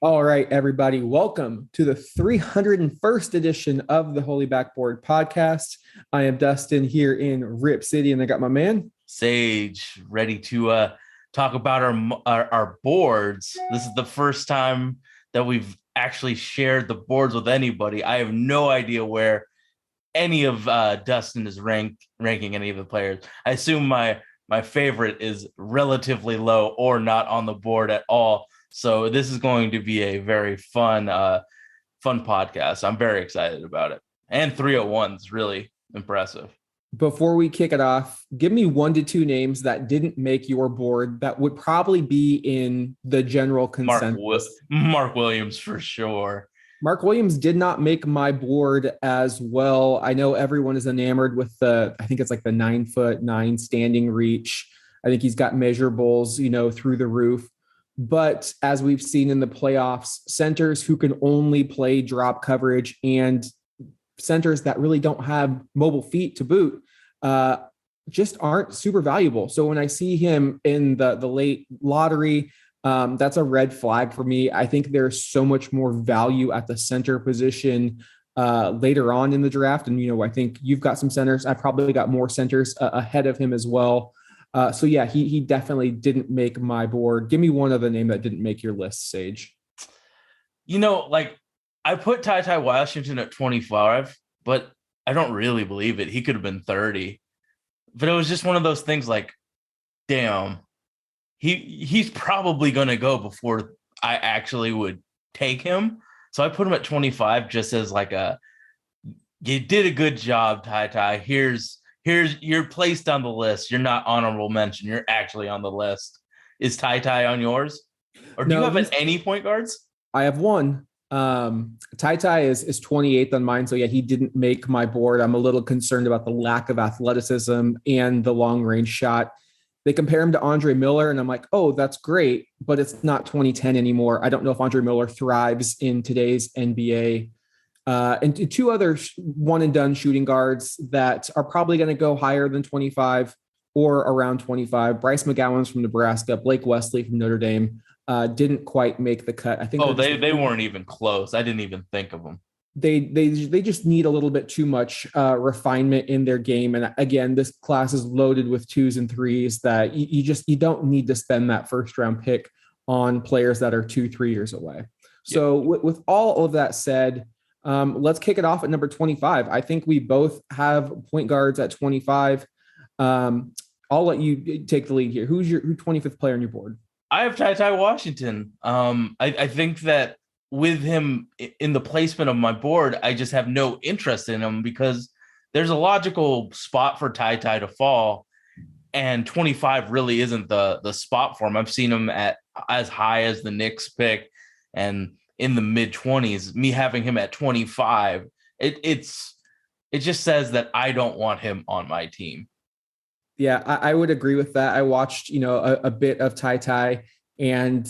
All right, everybody, welcome to the 301st edition of the Holy Backboard podcast. I am Dustin here in Rip City, and I got my man Sage ready to talk about our boards. This is the first time that we've actually shared the boards with anybody. I have no idea where any of Dustin is ranking any of the players. I assume my favorite is relatively low or not on the board at all. So this is going to be a very fun podcast. I'm very excited about it. And 301 is really impressive. Before we kick it off, give me 1 to 2 names that didn't make your board that would probably be in the general consensus. Mark Williams for sure. Mark Williams did not make my board as well. I know everyone is enamored with I think it's like the 9'9" standing reach. I think he's got measurables, through the roof. But as we've seen in the playoffs, centers who can only play drop coverage and centers that really don't have mobile feet to boot just aren't super valuable. So when I see him in the late lottery, that's a red flag for me. I think there's so much more value at the center position later on in the draft. And, I think you've got some centers. I probably got more centers ahead of him as well. So yeah, he definitely didn't make my board. Give me one other name that didn't make your list, Sage. I put Ty Washington at 25, but I don't really believe it. He could have been 30. But it was just one of those things like, damn, he's probably going to go before I actually would take him. So I put him at 25 just as you did a good job, Ty. Here's you're placed on the list. You're not honorable mention. You're actually on the list. Is Ty on yours? Or do you have any point guards? I have one. Ty is 28th on mine. So yeah, he didn't make my board. I'm a little concerned about the lack of athleticism and the long range shot. They compare him to Andre Miller, and I'm like, oh, that's great, but it's not 2010 anymore. I don't know if Andre Miller thrives in today's NBA. And two other one and done shooting guards that are probably going to go higher than 25 or around 25. Bryce McGowan's from Nebraska, Blake Wesley from Notre Dame. Didn't quite make the cut. I think. Oh, they weren't even close. I didn't even think of them. They just need a little bit too much refinement in their game. And again, this class is loaded with 2s and 3s that you don't need to spend that first round pick on players that are 2-3 years away. So with all of that said, let's kick it off at number 25. I think we both have point guards at 25. I'll let you take the lead here. Who's your 25th player on your board? I have Ty Washington. I think that with him in the placement of my board, I just have no interest in him because there's a logical spot for Ty to fall, and 25 really isn't the spot for him. I've seen him at as high as the Knicks pick and in the mid 20s. Me having him at 25, it just says that I don't want him on my team. Yeah, I would agree with that. I watched, a bit of Ty, and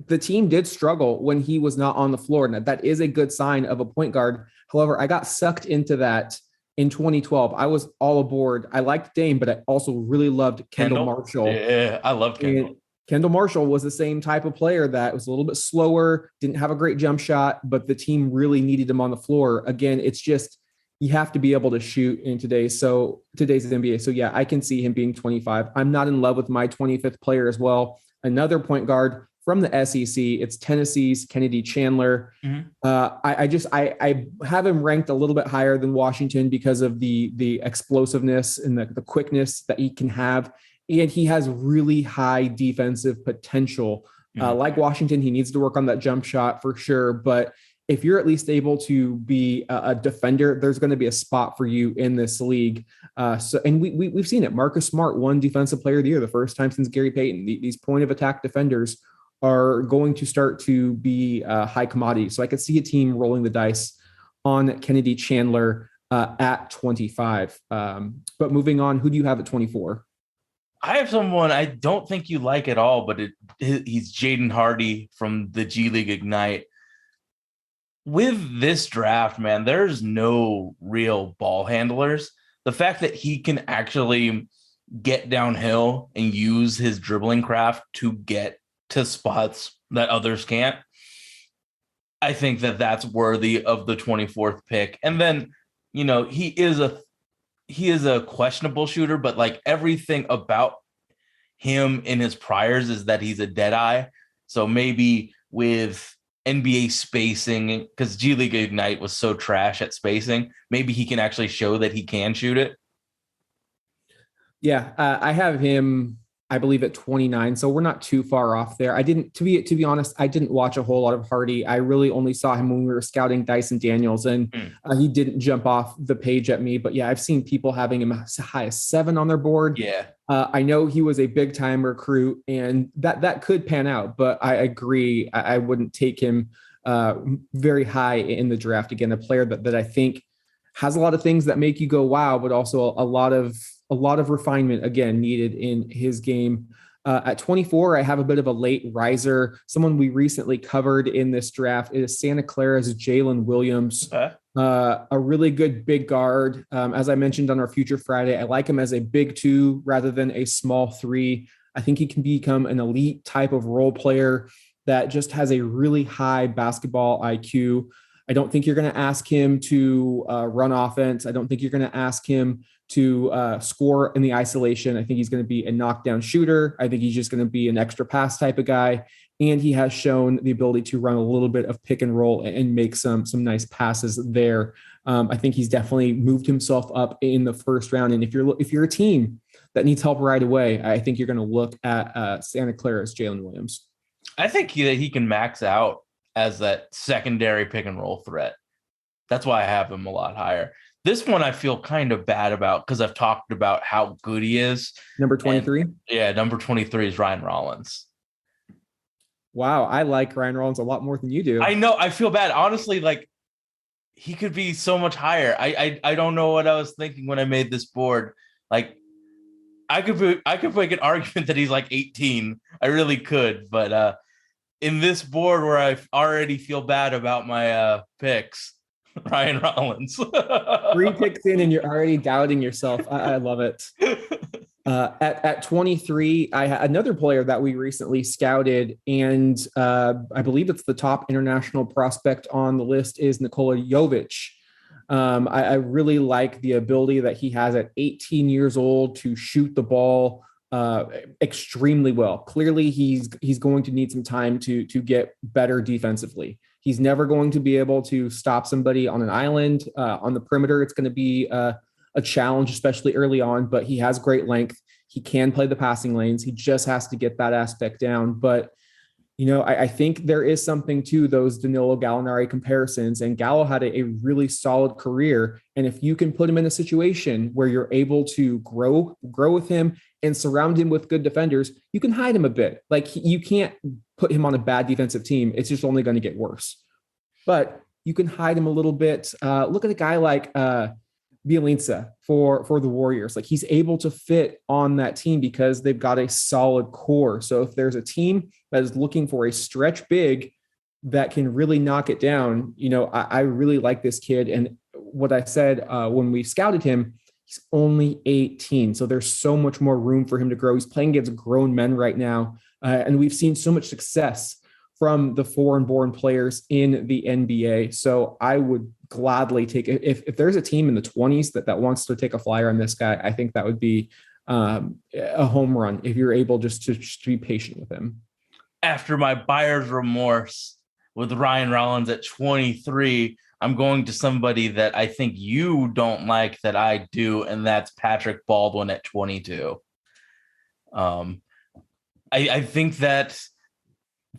the team did struggle when he was not on the floor. And that is a good sign of a point guard. However, I got sucked into that in 2012. I was all aboard. I liked Dame, but I also really loved Kendall Marshall. Yeah, I loved Kendall. And Kendall Marshall was the same type of player that was a little bit slower, didn't have a great jump shot, but the team really needed him on the floor. Again, it's just, you have to be able to shoot in today's NBA. So yeah, I can see him being 25. I'm not in love with my 25th player as well. Another point guard from the SEC. It's Tennessee's Kennedy Chandler. Mm-hmm. I have him ranked a little bit higher than Washington because of the explosiveness and the quickness that he can have. And he has really high defensive potential. Mm-hmm. Like Washington, he needs to work on that jump shot for sure. But if you're at least able to be a defender, there's going to be a spot for you in this league. And we've seen it. Marcus Smart won Defensive Player of the Year the first time since Gary Payton. These point of attack defenders are going to start to be high commodity. So I could see a team rolling the dice on Kennedy Chandler at 25. But moving on, who do you have at 24? I have someone I don't think you like at all, but he's Jaden Hardy from the G League Ignite. With this draft, man, there's no real ball handlers. The fact that he can actually get downhill and use his dribbling craft to get to spots that others can't I think that that's worthy of the 24th pick. And then, he is a questionable shooter, but like everything about him in his priors is that he's a dead eye. So maybe with NBA spacing, because G League Ignite was so trash at spacing, maybe he can actually show that he can shoot it. Yeah, I have him, I believe, at 29, so we're not too far off there. I didn't, to be honest, I didn't watch a whole lot of Hardy. I really only saw him when we were scouting Dyson Daniels, and he didn't jump off the page at me. But yeah, I've seen people having him as high as 7 on their board. Yeah, I know he was a big time recruit, and that could pan out. But I agree, I wouldn't take him very high in the draft. Again, a player that I think has a lot of things that make you go wow, but also a lot of refinement again needed in his game. At 24, I have a bit of a late riser. Someone we recently covered in this draft is Santa Clara's Jalen Williams, a really good big guard. As I mentioned on our Future Friday, I like him as a big 2 rather than a small 3. I think he can become an elite type of role player that just has a really high basketball IQ. I don't think you're going to ask him to run offense. I don't think you're going to ask him to score in the isolation. I think he's going to be a knockdown shooter. I think he's just going to be an extra pass type of guy. And he has shown the ability to run a little bit of pick and roll and make some nice passes there. I think he's definitely moved himself up in the first round. And if you're a team that needs help right away, I think you're going to look at Santa Clara's Jalen Williams. I think he can max out as that secondary pick and roll threat. That's why I have him a lot higher. This one I feel kind of bad about because I've talked about how good he is. Number 23? Yeah, number 23 is Ryan Rollins. Wow, I like Ryan Rollins a lot more than you do. I know. I feel bad. Honestly, like he could be so much higher. I don't know what I was thinking when I made this board. Like I could make an argument that he's like 18. I really could, but in this board where I already feel bad about my picks, Ryan Rollins. 3 picks in and you're already doubting yourself. I love it. At 23, I had another player that we recently scouted, and I believe it's the top international prospect on the list is Nikola Jovic. I really like the ability that he has at 18 years old to shoot the ball extremely well. Clearly, he's going to need some time to get better defensively. He's never going to be able to stop somebody on an island on the perimeter. It's going to be a challenge, especially early on, but he has great length. He can play the passing lanes. He just has to get that aspect down. But, I think there is something to those Danilo Gallinari comparisons, and Gallo had a really solid career. And if you can put him in a situation where you're able to grow with him and surround him with good defenders, you can hide him a bit. Like you can't put him on a bad defensive team. It's just only going to get worse, but you can hide him a little bit. Look at a guy like Bjelica for the Warriors. Like he's able to fit on that team because they've got a solid core. So if there's a team that is looking for a stretch big that can really knock it down, I really like this kid. And what I said when we scouted him, he's only 18. So there's so much more room for him to grow. He's playing against grown men right now. And we've seen so much success from the foreign-born players in the NBA. So I would gladly take it. If there's a team in the 20s that wants to take a flyer on this guy, I think that would be a home run if you're able just to be patient with him. After my buyer's remorse with Ryan Rollins at 23, I'm going to somebody that I think you don't like that I do, and that's Patrick Baldwin at 22. I think that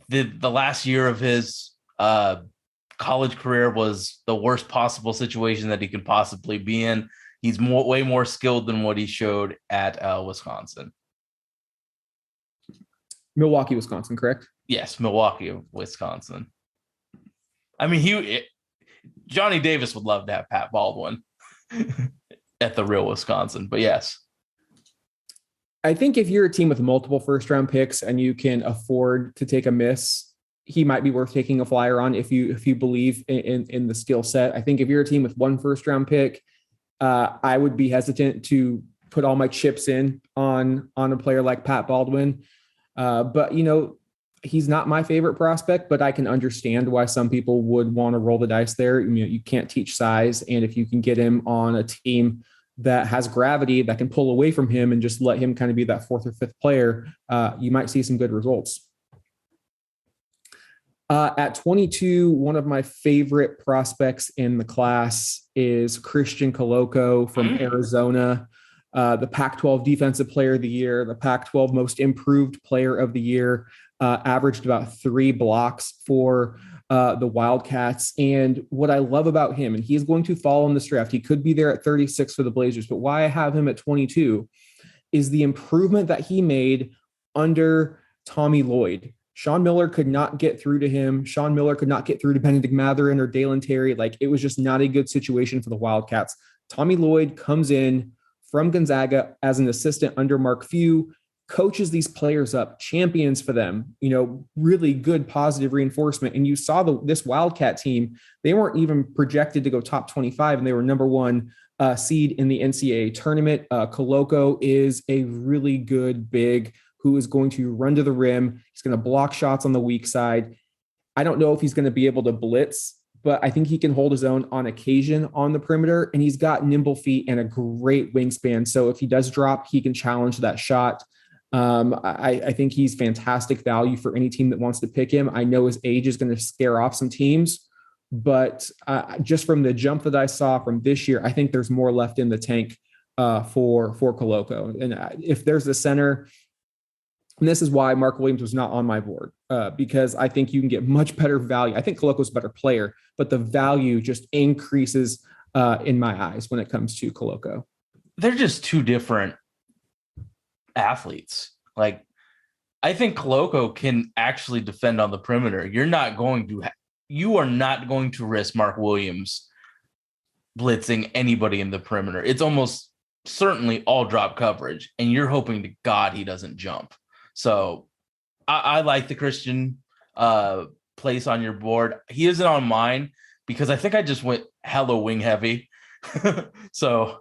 the last year of his college career was the worst possible situation that he could possibly be in. He's way more skilled than what he showed at Wisconsin. Milwaukee, Wisconsin, correct? Yes, Milwaukee, Wisconsin. I mean, Johnny Davis would love to have Pat Baldwin at the real Wisconsin, but yes. I think if you're a team with multiple first-round picks and you can afford to take a miss, he might be worth taking a flyer on if you believe in the skill set. I think if you're a team with one first-round pick, I would be hesitant to put all my chips in on a player like Pat Baldwin. But He's not my favorite prospect, but I can understand why some people would want to roll the dice there. You can't teach size, and if you can get him on a team that has gravity that can pull away from him and just let him kind of be that fourth or fifth player, you might see some good results. At 22, one of my favorite prospects in the class is Christian Koloko from Arizona, the Pac-12 Defensive Player of the Year, the Pac-12 Most Improved Player of the Year, averaged about 3 blocks for the Wildcats. And what I love about him, and he's going to fall in this draft, he could be there at 36 for the Blazers, but why I have him at 22 is the improvement that he made under Tommy Lloyd. Sean Miller could not get through to him. Sean Miller could not get through to Benedict Mathurin or Dalen Terry. Like, it was just not a good situation for the Wildcats. Tommy Lloyd comes in from Gonzaga as an assistant under Mark Few, coaches these players up, champions for them, really good positive reinforcement. And you saw this Wildcat team, they weren't even projected to go top 25, and they were number 1 seed in the NCAA tournament. Koloko is a really good big who is going to run to the rim. He's going to block shots on the weak side. I don't know if he's going to be able to blitz, but I think he can hold his own on occasion on the perimeter, and he's got nimble feet and a great wingspan. So if he does drop, he can challenge that shot. I think he's fantastic value for any team that wants to pick him. I know his age is going to scare off some teams, but just from the jump that I saw from this year, I think there's more left in the tank for Koloko. And if there's a center, and this is why Mark Williams was not on my board, because I think you can get much better value. I think Koloko's a better player, but the value just increases in my eyes when it comes to Koloko. They're just two different athletes. Like, I think Koloko can actually defend on the perimeter. You are not going to risk Mark Williams blitzing anybody in the perimeter. It's almost certainly all drop coverage, and you're hoping to God he doesn't jump. So I like the Christian place on your board. He isn't on mine because I think I just went hella wing heavy. So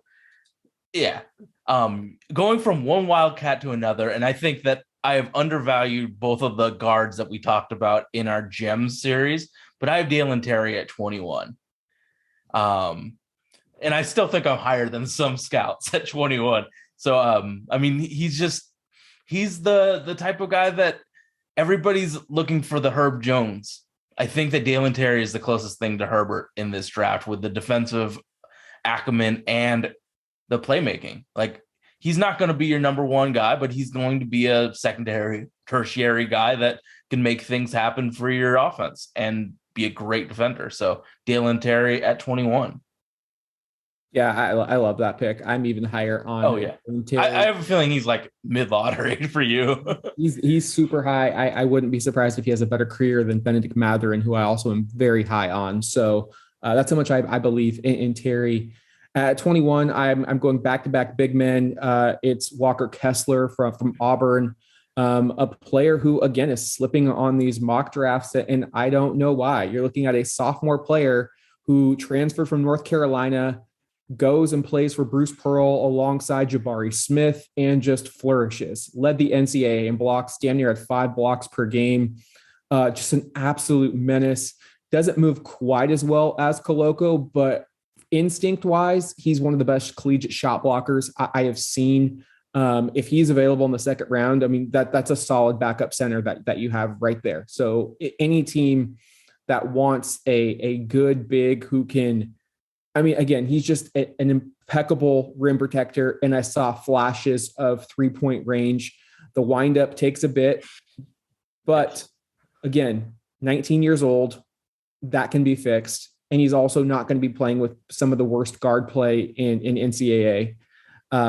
yeah, going from one Wildcat to another. And I think that I have undervalued both of the guards that we talked about in our Gems series, but I have Dalen Terry at 21. And I still think I'm higher than some scouts at 21. So, I mean, he's the type of guy that everybody's looking for, the Herb Jones. I think that Dalen Terry is the closest thing to Herbert in this draft with the defensive acumen and the playmaking. Like, he's not going to be your number 1 guy, but he's going to be a secondary, tertiary guy that can make things happen for your offense and be a great defender. So Dalen Terry at 21. Yeah, I love that pick. I'm even higher on. Oh yeah, I have a feeling he's like mid-lottery for you. he's super high. I wouldn't be surprised if he has a better career than Benedict Mathurin, who I also am very high on. So that's how much I believe in Terry. At 21, I'm going back-to-back big men. It's Walker Kessler from Auburn, a player who, again, is slipping on these mock drafts, and I don't know why. You're looking at a sophomore player who transferred from North Carolina, goes and plays for Bruce Pearl alongside Jabari Smith, and just flourishes. Led the NCAA in blocks, damn near at 5 blocks per game. Just an absolute menace. Doesn't move quite as well as Koloko, but instinct-wise, he's one of the best collegiate shot blockers I have seen. If he's available in the second round, I mean, that's a solid backup center that you have right there. So any team that wants a good big who can, I mean, again, he's just an impeccable rim protector, and I saw flashes of 3-point range. The windup takes a bit, but again, 19 years old, that can be fixed. And he's also not going to be playing with some of the worst guard play in NCAA,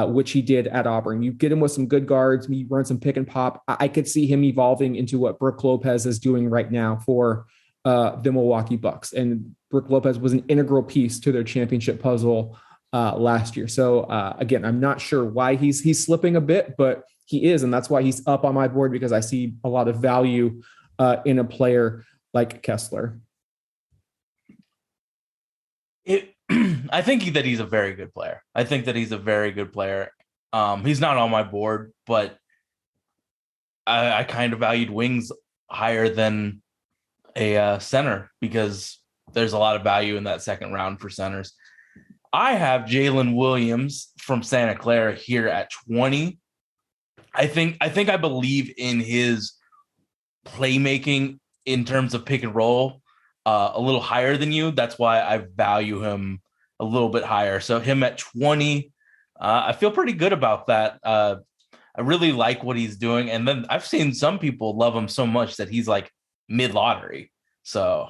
which he did at Auburn. You get him with some good guards, you run some pick and pop. I could see him evolving into what Brook Lopez is doing right now for the Milwaukee Bucks. And Brook Lopez was an integral piece to their championship puzzle last year. So again, I'm not sure why he's slipping a bit, but he is. And that's why he's up on my board, because I see a lot of value in a player like Kessler. I think that he's a very good player. He's not on my board, but I kind of valued wings higher than a center because there's a lot of value in that second round for centers. I have Jalen Williams from Santa Clara here at 20. I think I believe in his playmaking in terms of pick and roll a little higher than you. That's why I value him a little bit higher. So him at 20, I feel pretty good about that. I really like what he's doing. And then I've seen some people love him so much that he's like mid-lottery. So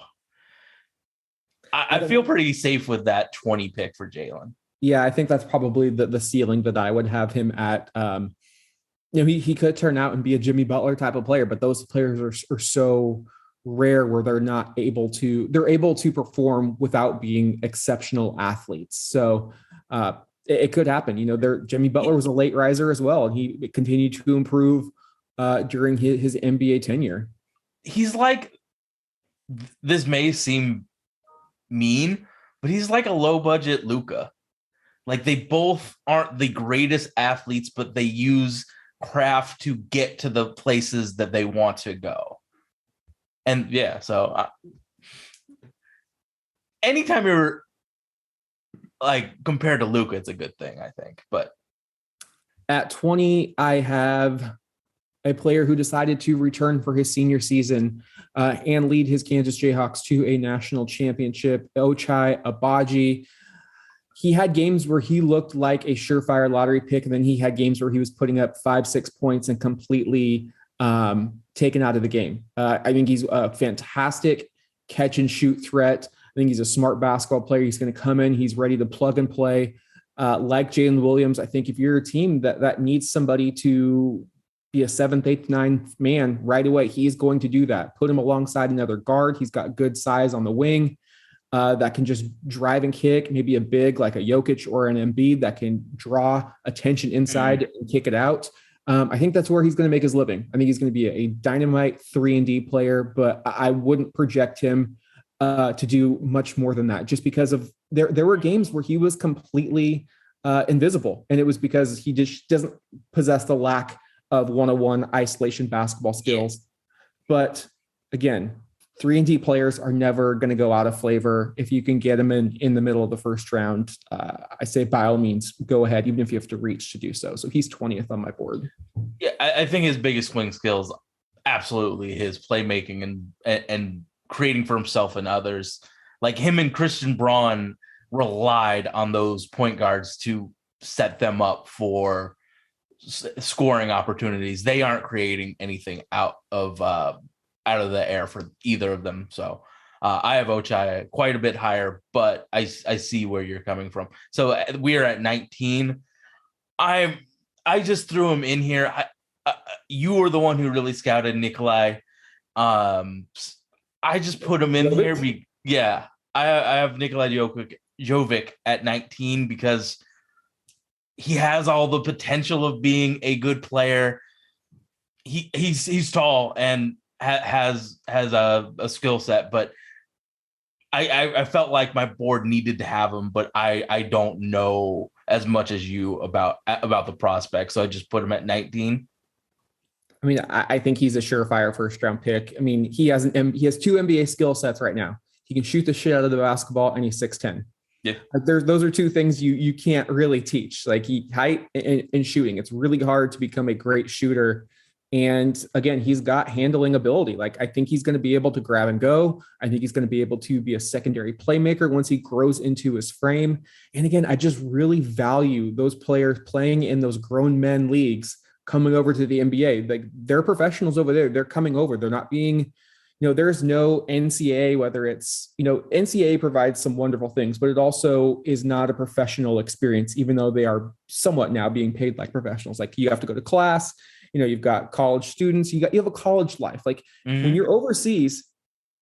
I feel pretty safe with that 20 pick for Jalen. Yeah, I think that's probably the ceiling that I would have him at. He could turn out and be a Jimmy Butler type of player, but those players are so rare where they're able to perform without being exceptional athletes. So it could happen. Jimmy Butler was a late riser as well, and he continued to improve during his NBA tenure. He's like, this may seem mean, but he's like a low budget Luka. Like, they both aren't the greatest athletes, but they use craft to get to the places that they want to go. And yeah, so anytime you're like compared to Luka, it's a good thing, I think. But at 20, I have a player who decided to return for his senior season and lead his Kansas Jayhawks to a national championship, Ochai Agbaji. He had games where he looked like a surefire lottery pick, and then he had games where he was putting up 5-6 points and completely taken out of the game. I think he's a fantastic catch and shoot threat. I think he's a smart basketball player. He's going to come in. He's ready to plug and play. Like Jalen Williams, I think if you're a team that needs somebody to be a 7th, 8th, 9th man right away, he's going to do that. Put him alongside another guard. He's got good size on the wing that can just drive and kick, maybe a big like a Jokic or an Embiid that can draw attention inside and kick it out. I think that's where he's going to make his living. I think he's going to be a dynamite 3-and-D player, but I wouldn't project him to do much more than that, just because of there were games where he was completely invisible, and it was because he just doesn't possess the lack of one-on-one isolation basketball skills. But again, 3-and-D players are never going to go out of flavor. If you can get them in the middle of the first round, I say by all means, go ahead, even if you have to reach to do so. So he's 20th on my board. Yeah, I think his biggest swing skills, absolutely his playmaking and creating for himself and others. Like him and Christian Braun relied on those point guards to set them up for scoring opportunities. They aren't creating anything out of the air for either of them. So I have Ochai quite a bit higher, but I see where you're coming from. So we are at 19. I just threw him in here. You were the one who really scouted Nikolai. I just put him in here. I have Nikolai Jovic at 19 because he has all the potential of being a good player. He's tall and has a skill set, but I felt like my board needed to have him, but I don't know as much as you about the prospect, so I just put him at 19. I mean, I think he's a surefire first round pick. I mean, he has 2 NBA skill sets right now. He can shoot the shit out of the basketball, and he's 6'10". Yeah, those are two things you can't really teach, like height and shooting. It's really hard to become a great shooter. And again, he's got handling ability. Like, I think he's going to be able to grab and go. I think he's going to be able to be a secondary playmaker once he grows into his frame. And again, I just really value those players playing in those grown men leagues coming over to the NBA. Like, they're professionals over there. They're coming over. They're not being, there's no NCAA, whether it's, NCAA provides some wonderful things, but it also is not a professional experience, even though they are somewhat now being paid like professionals. Like, you have to go to class. You've got college students, you have a college life. Like, when you're overseas,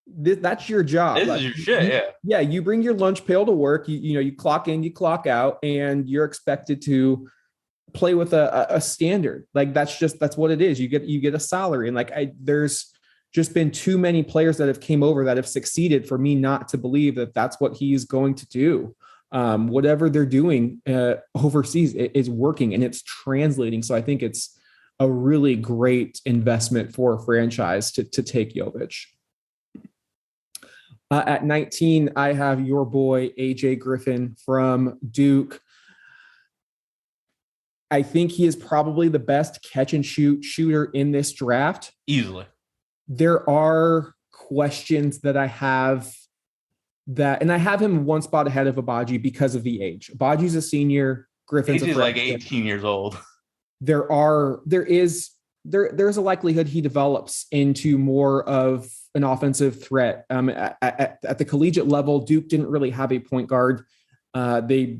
that's your job. This is your shit. Yeah. You bring your lunch pail to work, you clock in, you clock out, and you're expected to play with a standard. Like, that's what it is. You get a salary. And like, there's just been too many players that have came over that have succeeded for me not to believe that that's what he's going to do. Whatever they're doing overseas is working, and it's translating. So I think it's a really great investment for a franchise to take Jovic. At 19, I have your boy, AJ Griffin from Duke. I think he is probably the best catch and shoot shooter in this draft. Easily. There are questions that I have and I have him one spot ahead of Agbaji because of the age. Agbaji's a senior. Griffin's AJ's like 18 years old. There's a likelihood he develops into more of an offensive threat. At the collegiate level, Duke didn't really have a point guard. They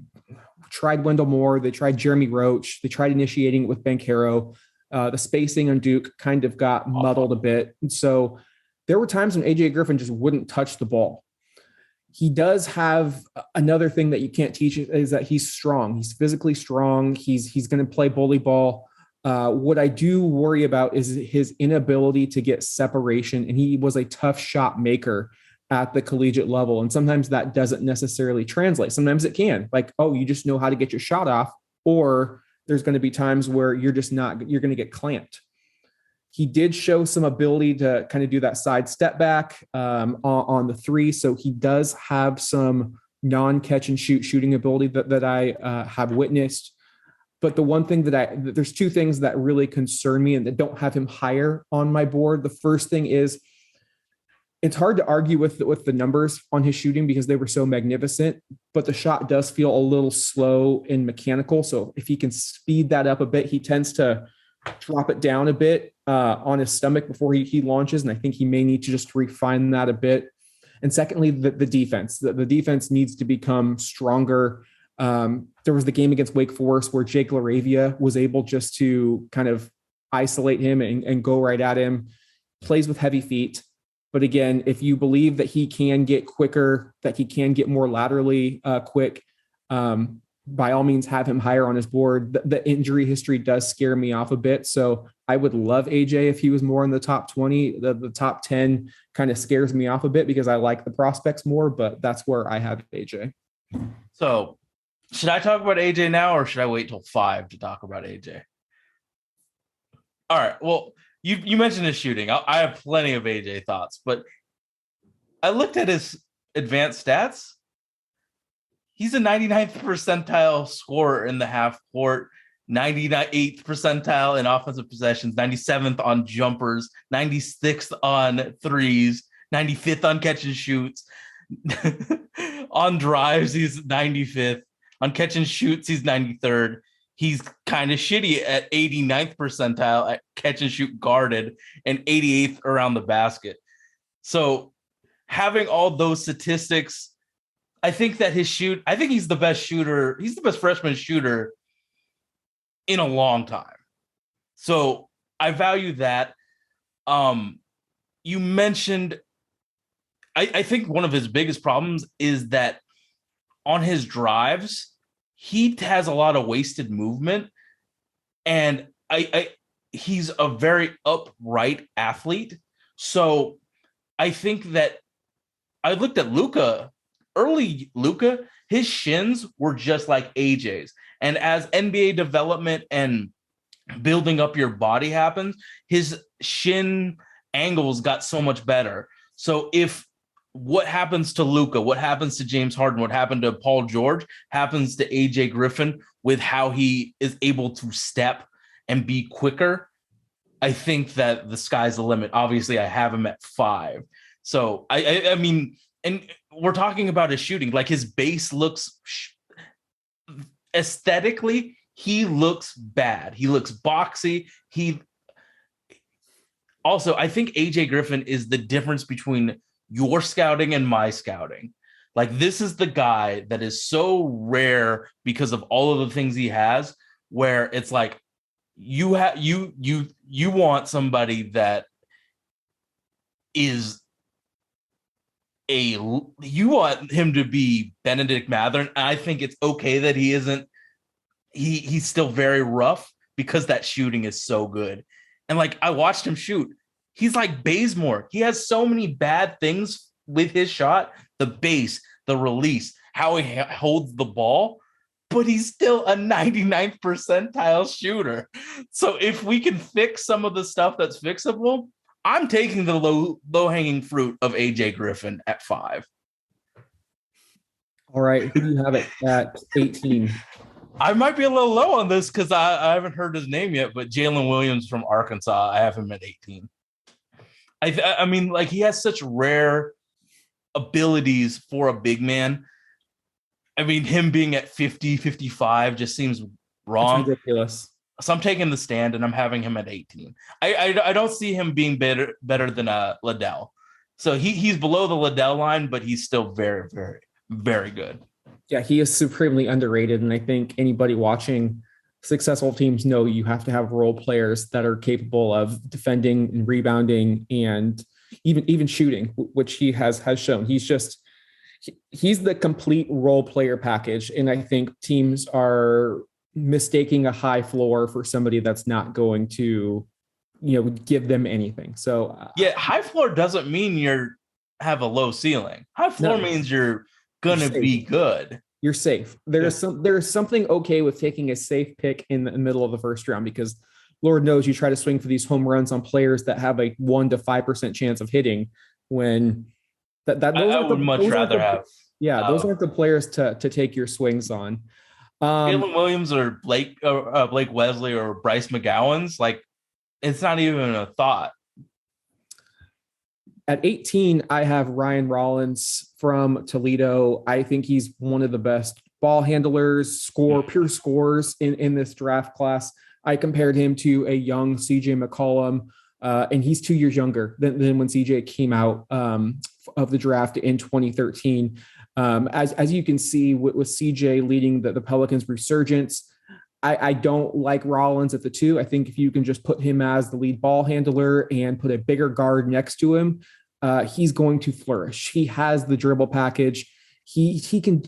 tried Wendell Moore. They tried Jeremy Roach. They tried initiating it with Banchero. The spacing on Duke kind of got muddled a bit. And so there were times when AJ Griffin just wouldn't touch the ball. He does have another thing that you can't teach is that he's strong. He's physically strong. He's going to play bully ball. What I do worry about is his inability to get separation. And he was a tough shot maker at the collegiate level. And sometimes that doesn't necessarily translate. Sometimes it can, like, oh, you just know how to get your shot off, or there's going to be times where you're going to get clamped. He did show some ability to kind of do that side step back on the three. So he does have some non-catch and shoot shooting ability that I have witnessed. But the one thing there's two things that really concern me and that don't have him higher on my board. The first thing is it's hard to argue with the numbers on his shooting because they were so magnificent, but the shot does feel a little slow and mechanical. So if he can speed that up a bit, he tends to drop it down a bit on his stomach before he launches. And I think he may need to just refine that a bit. And secondly, the defense. The defense needs to become stronger. There was the game against Wake Forest where Jake LaRavia was able just to kind of isolate him and go right at him. Plays with heavy feet. But again, if you believe that he can get quicker, that he can get more laterally quick, by all means, have him higher on his board. The injury history does scare me off a bit. So I would love AJ if he was more in the top 20. The top 10 kind of scares me off a bit because I like the prospects more, but that's where I have AJ. So should I talk about AJ now or should I wait till 5 to talk about AJ? All right. Well, you mentioned his shooting. I have plenty of AJ thoughts, but I looked at his advanced stats. He's a 99th percentile scorer in the half court, 98th percentile in offensive possessions, 97th on jumpers, 96th on threes, 95th on catch and shoots. On drives, he's 95th. On catch and shoots, he's 93rd. He's kind of shitty at 89th percentile at catch and shoot guarded and 88th around the basket. So having all those statistics, I think that I think he's the best shooter. He's the best freshman shooter in a long time. So I value that. You mentioned, I think one of his biggest problems is that on his drives, he has a lot of wasted movement. And he's a very upright athlete. So I think that I looked at Luka. Early Luka, his shins were just like AJ's. And as NBA development and building up your body happens, his shin angles got so much better. So if what happens to Luka, what happens to James Harden, what happened to Paul George, happens to AJ Griffin with how he is able to step and be quicker, I think that the sky's the limit. Obviously, I have him at 5. So, I mean, and we're talking about his shooting. Like his base looks aesthetically, he looks bad. He looks boxy. Also, I think AJ Griffin is the difference between your scouting and my scouting. Like this is the guy that is so rare because of all of the things he has, where it's like you want somebody that is you want him to be Benedict Mathurin. I think it's okay that he isn't. He's still very rough because that shooting is so good. And like I watched him shoot. He's like Bazemore. He has so many bad things with his shot, the base, the release, how he holds the ball. but he's still a 99th percentile shooter. So if we can fix some of the stuff that's fixable, I'm taking the low-hanging fruit of AJ Griffin at 5. All right. Who do you have it at 18? I might be a little low on this because I haven't heard his name yet, but Jalen Williams from Arkansas, I have him at 18. I mean, like, he has such rare abilities for a big man. I mean, him being at 50, 55 just seems wrong. That's ridiculous. So I'm taking the stand and I'm having him at 18. I don't see him being better than Liddell. So he's below the Liddell line, but he's still very, very, very good. Yeah, he is supremely underrated. And I think anybody watching successful teams know you have to have role players that are capable of defending and rebounding and even shooting, which he has shown. He's the complete role player package. And I think teams are mistaking a high floor for somebody that's not going to, give them anything. So yeah, high floor doesn't mean have a low ceiling. High floor means you're gonna be good. You're safe. There's something okay with taking a safe pick in the middle of the first round, because Lord knows you try to swing for these home runs on players that have a 1 to 5% chance of hitting, when I would much rather have. Yeah, those aren't the players to take your swings on. Jalen Williams or Blake Wesley or Bryce McGowan's, like, it's not even a thought. At 18, I have Ryan Rollins from Toledo. I think he's one of the best ball handlers, pure scorers in this draft class. I compared him to a young CJ McCollum, and he's 2 years younger than when CJ came out of the draft in 2013. As you can see with CJ leading the Pelicans resurgence, I don't like Rollins at the 2. I think if you can just put him as the lead ball handler and put a bigger guard next to him, he's going to flourish. He has the dribble package. He can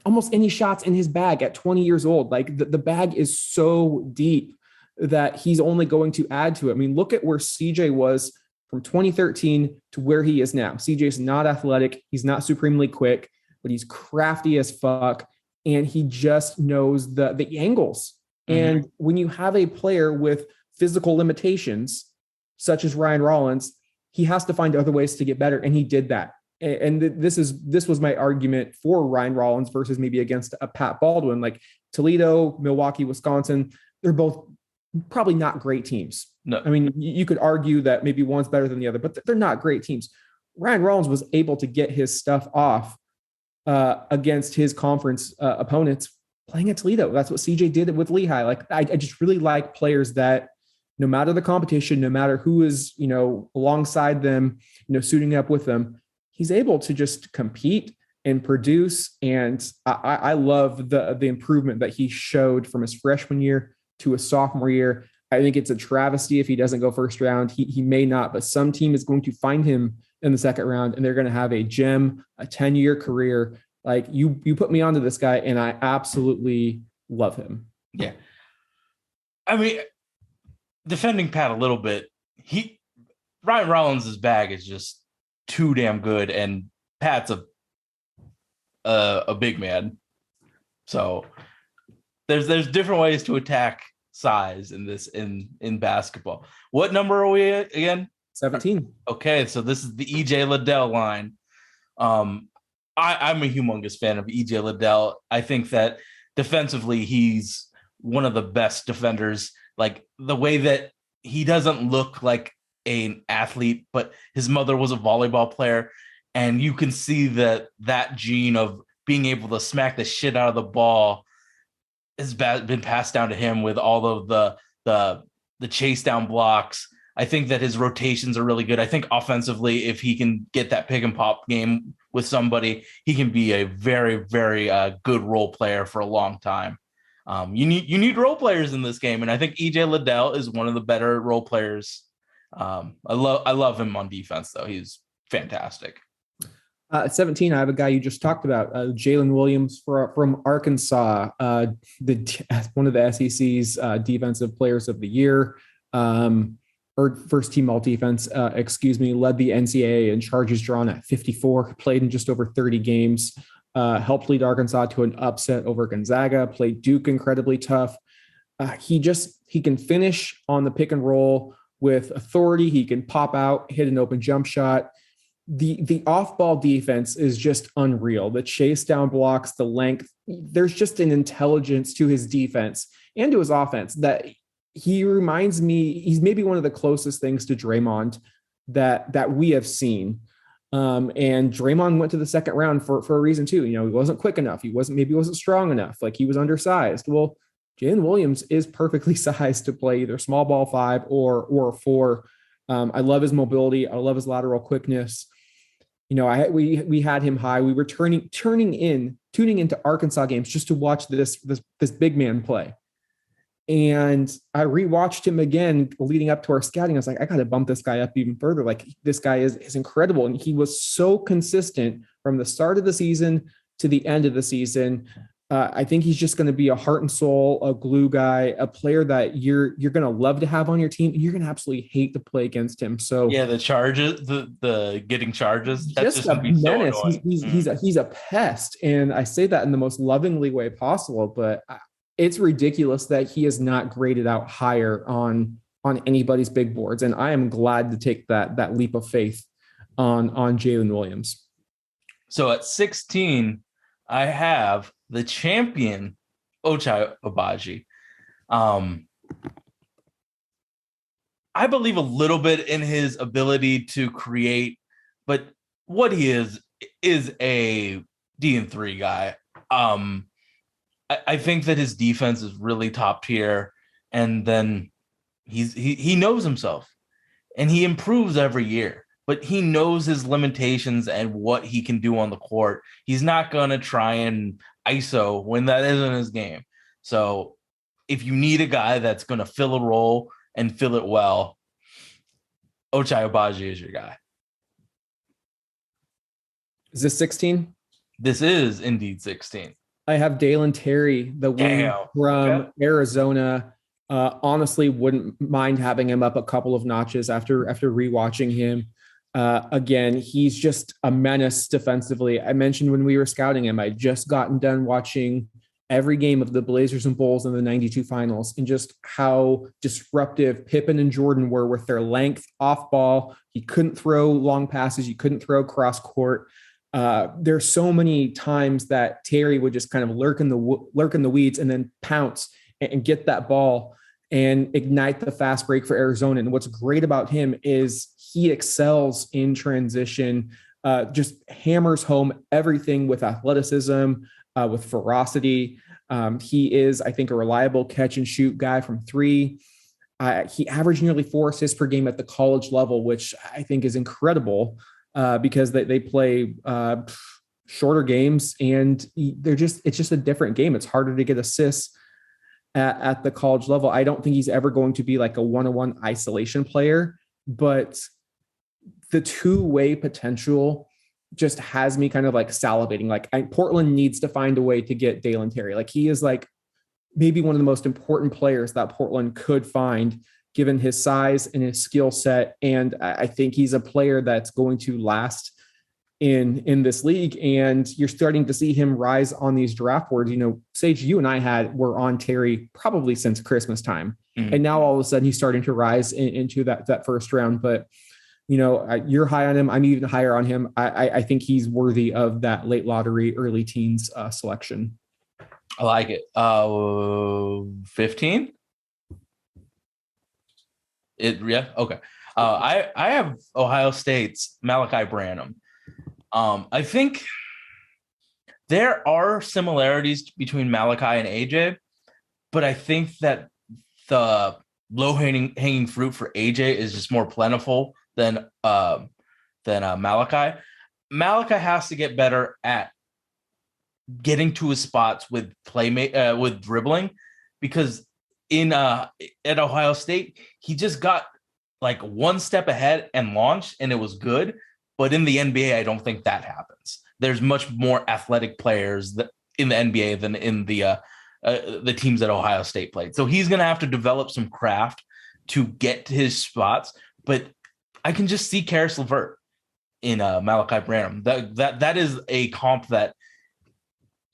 almost any shots in his bag at 20 years old. Like the bag is so deep that he's only going to add to it. I mean, look at where CJ was from 2013 to where he is now. CJ is not athletic. He's not supremely quick, but he's crafty as fuck. And he just knows the angles. Mm-hmm. And when you have a player with physical limitations, such as Ryan Rollins, he has to find other ways to get better. And he did that. And this was my argument for Ryan Rollins versus maybe against a Pat Baldwin. Like Toledo, Milwaukee, Wisconsin, they're both probably not great teams. No. I mean, you could argue that maybe one's better than the other, but they're not great teams. Ryan Rollins was able to get his stuff off against his conference opponents playing at Toledo. That's what CJ did with Lehigh. Like, I just really like players that no matter the competition, no matter who is, alongside them, suiting up with them, he's able to just compete and produce. And I love the improvement that he showed from his freshman year to his sophomore year. I think it's a travesty if he doesn't go first round. He may not, but some team is going to find him in the second round, and they're going to have a gem, a 10-year career. Like you put me onto this guy, and I absolutely love him. Yeah. I mean, defending Pat a little bit, Ryan Rollins' bag is just too damn good, and Pat's a big man. So there's different ways to attack size in this in basketball. What number are we at again? 17. Okay, so this is the EJ Liddell line. I'm a humongous fan of EJ Liddell. I think that defensively, he's one of the best defenders. Like the way that he doesn't look like an athlete, but his mother was a volleyball player, and you can see that gene of being able to smack the shit out of the ball has been passed down to him with all of the chase down blocks. I think that his rotations are really good. I think offensively, if he can get that pick and pop game with somebody, he can be a very, very good role player for a long time. You need role players in this game, and I think EJ Liddell is one of the better role players. I love him on defense, though. He's fantastic. At 17, I have a guy you just talked about, Jalen Williams from Arkansas, one of the SEC's defensive players of the year. Or first team all defense, led the NCAA in charges drawn at 54, played in just over 30 games. helped lead Arkansas to an upset over Gonzaga, played Duke incredibly tough. He can finish on the pick and roll with authority. He can pop out, hit an open jump shot. The off-ball defense is just unreal. The chase down blocks, the length. There's just an intelligence to his defense and to his offense that he reminds me. He's maybe one of the closest things to Draymond that we have seen. And Draymond went to the second round for a reason too. He wasn't quick enough. He wasn't strong enough. Like, he was undersized. Well, Jalen Williams is perfectly sized to play either small ball 5 or 4. I love his mobility. I love his lateral quickness. We had him high. We were tuning into Arkansas games just to watch this big man play. And I rewatched him again leading up to our scouting. I was like, I got to bump this guy up even further. Like, this guy is incredible. And he was so consistent from the start of the season to the end of the season. I think he's just going to be a heart and soul, a glue guy, a player that you're going to love to have on your team, and you're going to absolutely hate to play against him. So yeah, the charges, the getting charges, that's just a menace. So he's a pest, and I say that in the most lovingly way possible. But it's ridiculous that he is not graded out higher on anybody's big boards, and I am glad to take that leap of faith on Jalen Williams. So at 16, I have the champion Ochai Agbaji. I believe a little bit in his ability to create, but what he is a D3 guy. I think that his defense is really top tier, and then he knows himself, and he improves every year. But he knows his limitations and what he can do on the court. He's not going to try and ISO when that isn't his game. So if you need a guy that's going to fill a role and fill it well, Ochai Agbaji is your guy. Is this 16? This is indeed 16. I have Dalen Terry, the wing from Arizona. Honestly, wouldn't mind having him up a couple of notches after rewatching him. Again, he's just a menace defensively. I mentioned when we were scouting him, I'd just gotten done watching every game of the Blazers and Bulls in the 92 finals, and just how disruptive Pippen and Jordan were with their length off ball. He couldn't throw long passes. He couldn't throw cross court. There's so many times that Terry would just kind of lurk in the weeds and then pounce and get that ball and ignite the fast break for Arizona. And what's great about him is he excels in transition, just hammers home everything with athleticism, with ferocity. He is, I think, a reliable catch and shoot guy from 3. He averaged nearly 4 assists per game at the college level, which I think is incredible because they play shorter games, and it's just a different game. It's harder to get assists at the college level. I don't think he's ever going to be like a one-on-one isolation player, but the two-way potential just has me kind of like salivating. Like, Portland needs to find a way to get Dalen Terry. Like, he is like maybe one of the most important players that Portland could find, given his size and his skill set. And I think he's a player that's going to last in this league. And you're starting to see him rise on these draft boards. Sage, you and I were on Terry probably since Christmas time. Mm-hmm. And now all of a sudden he's starting to rise into that first round. But, you're high on him. I'm even higher on him. I think he's worthy of that late lottery, early teens selection. I like it. 15? Okay. I have Ohio State's Malachi Branham. I think there are similarities between Malachi and AJ, but I think that the low-hanging fruit for AJ is just more plentiful than Malachi. Malachi has to get better at getting to his spots with with dribbling, because at Ohio State he just got like one step ahead and launched, and it was good. But in the NBA, I don't think that happens. There's much more athletic players in the NBA than in the teams that Ohio State played. So he's going to have to develop some craft to get to his spots. But I can just see Karis LeVert in Malachi Branham. That is a comp that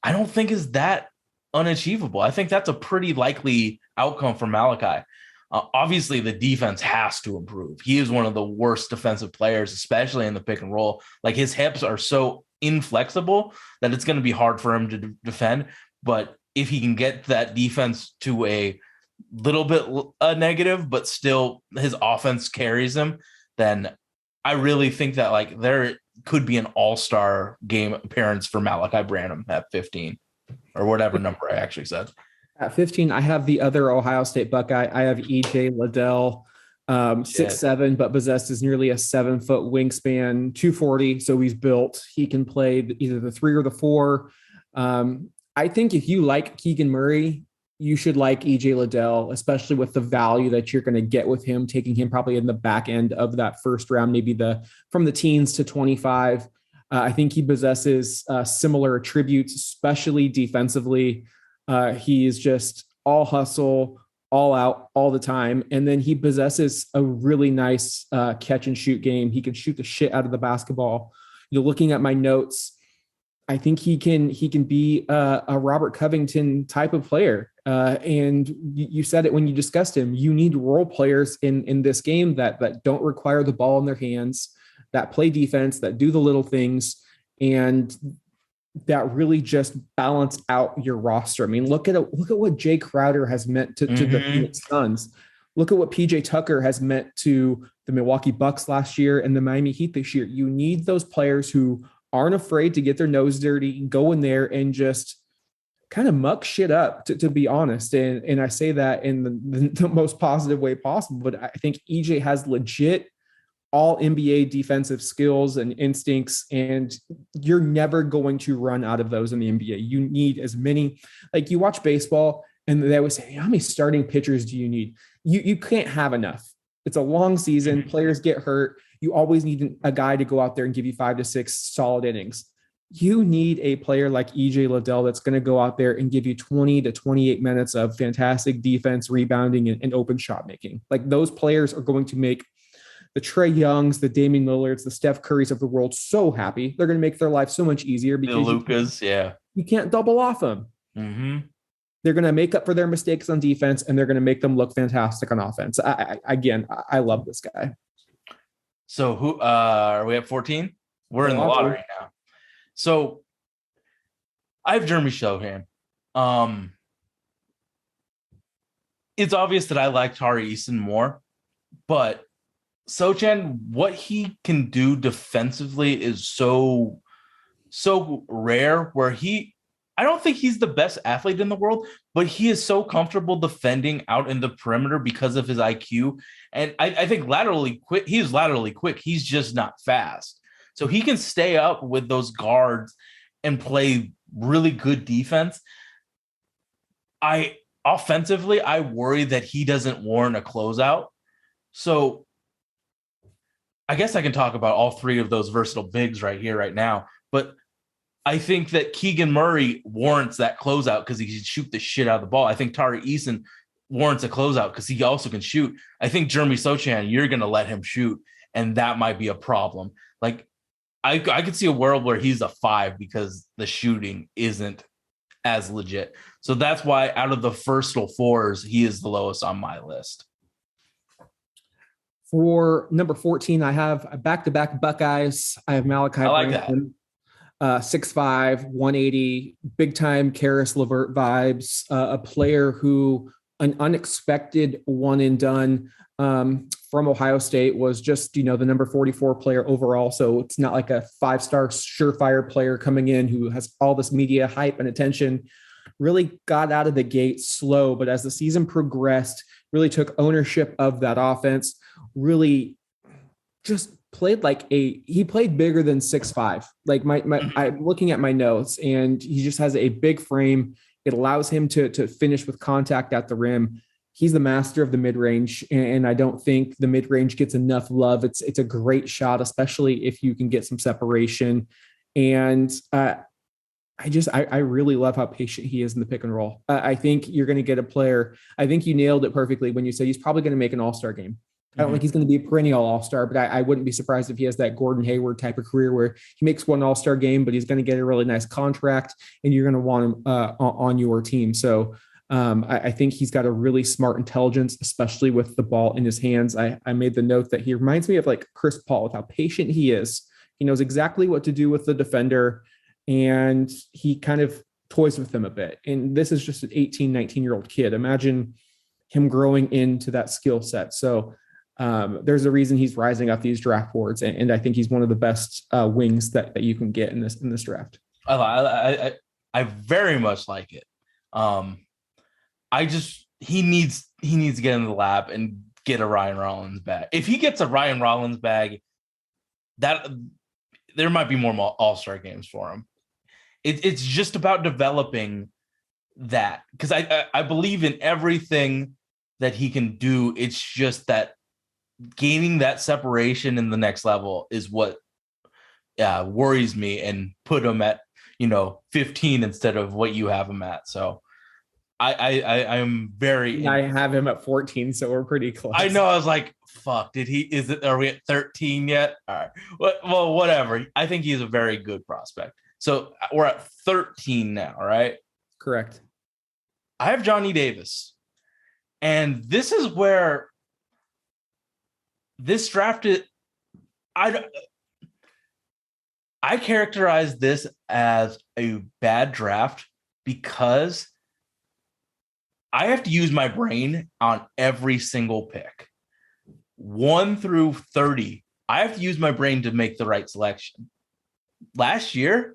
I don't think is that unachievable. I think that's a pretty likely outcome for Malachi. Obviously, the defense has to improve. He is one of the worst defensive players, especially in the pick and roll. Like his hips are so inflexible that it's going to be hard for him to defend. But if he can get that defense to a little bit negative, but still his offense carries him, then I really think that like there could be an all-star game appearance for Malachi Branham at 15 or whatever number I actually said. At 15, I have the other Ohio State Buckeye. I have EJ Liddell, 6'7", but possesses nearly a 7-foot wingspan, 240. So he's built. He can play either the 3 or the 4. I think if you like Keegan Murray, you should like EJ Liddell, especially with the value that you're going to get with him, taking him probably in the back end of that first round, maybe from the teens to 25. I think he possesses similar attributes, especially defensively. He is just all hustle, all out, all the time. And then he possesses a really nice catch and shoot game. He can shoot the shit out of the basketball. You're looking at my notes. I think he can be a Robert Covington type of player. And you said it when you discussed him. You need role players in this game that don't require the ball in their hands, that play defense, that do the little things, and that really just balance out your roster. I mean, look at what Jay Crowder has meant to the Phoenix Suns. Look at what PJ Tucker has meant to the Milwaukee Bucks last year and the Miami Heat this year. You need those players who aren't afraid to get their nose dirty and go in there and just kind of muck shit up, to be honest. And I say that in the most positive way possible, but I think EJ has legit all NBA defensive skills and instincts, and you're never going to run out of those in the NBA. You need as many, like you watch baseball and they always say, how many starting pitchers do you need? You can't have enough. It's a long season. Players get hurt. You always need a guy to go out there and give you 5 to 6 solid innings. You need a player like EJ Liddell that's going to go out there and give you 20 to 28 minutes of fantastic defense, rebounding, and open shot making. Like those players are going to make the Trae Youngs, the Damian Lillards, the Steph Currys of the world so happy. They're going to make their life so much easier because the Lucas, you can't double off them. Mm-hmm. They're going to make up for their mistakes on defense, and they're going to make them look fantastic on offense. I love this guy. So who are we at 14? We're in the lottery now. So I have Jeremy Sochan. It's obvious that I like Tari Eason more, but Sochan, what he can do defensively is so rare, where I don't think he's the best athlete in the world, but he is so comfortable defending out in the perimeter because of his IQ. And I think he's laterally quick. He's just not fast. So he can stay up with those guards and play really good defense. Offensively, I worry that he doesn't warrant a closeout. So I guess I can talk about all 3 of those versatile bigs right here, right now. But I think that Keegan Murray warrants that closeout because he can shoot the shit out of the ball. I think Tari Eason warrants a closeout because he also can shoot. I think Jeremy Sochan, you're going to let him shoot, and that might be a problem. Like, I could see a world where he's a 5 because the shooting isn't as legit. So that's why out of the versatile 4s, he is the lowest on my list. For number 14, I have back-to-back Buckeyes. I have Malachi. I like Branham, that. 6'5", 180, big-time Karis LeVert vibes, a player who an unexpected one and done from Ohio State, was just, the number 44 player overall. So it's not like a 5-star surefire player coming in who has all this media hype and attention. Really got out of the gate slow, but as the season progressed, really took ownership of that offense, really just played he played bigger than 6'5". Like I'm looking at my notes, and he just has a big frame. It allows him to finish with contact at the rim. He's the master of the mid-range, and I don't think the mid-range gets enough love. It's a great shot, especially if you can get some separation. And I really love how patient he is in the pick and roll. I think you're going to get a player. I think you nailed it perfectly when you say he's probably going to make an all-star game. I don't think he's going to be a perennial all-star, but I wouldn't be surprised if he has that Gordon Hayward type of career where he makes one all-star game, but he's going to get a really nice contract and you're going to want him on your team. So I think he's got a really smart intelligence, especially with the ball in his hands. I made the note that he reminds me of like Chris Paul with how patient he is. He knows exactly what to do with the defender and he kind of toys with them a bit. And this is just an 18, 19-year-old kid. Imagine him growing into that skill set. So there's a reason he's rising up these draft boards, and I think he's one of the best wings that you can get in this draft. I very much like it. He needs to get in the lab and get a Ryan Rollins bag. If he gets a Ryan Rollins bag, that there might be more all-star games for him. It's just about developing that, because I believe in everything that he can do. It's just that gaining that separation in the next level is what worries me and put him at 15 instead of what you have him at. So I'm very. I have him at 14, so we're pretty close. I know. I was like, "Fuck! Are we at 13 yet?" All right. Well, whatever. I think he's a very good prospect. So we're at 13 now, right? Correct. I have Johnny Davis, and this is where this draft is. I characterize this as a bad draft because I have to use my brain on every single pick. 1 through 30, I have to use my brain to make the right selection. Last year,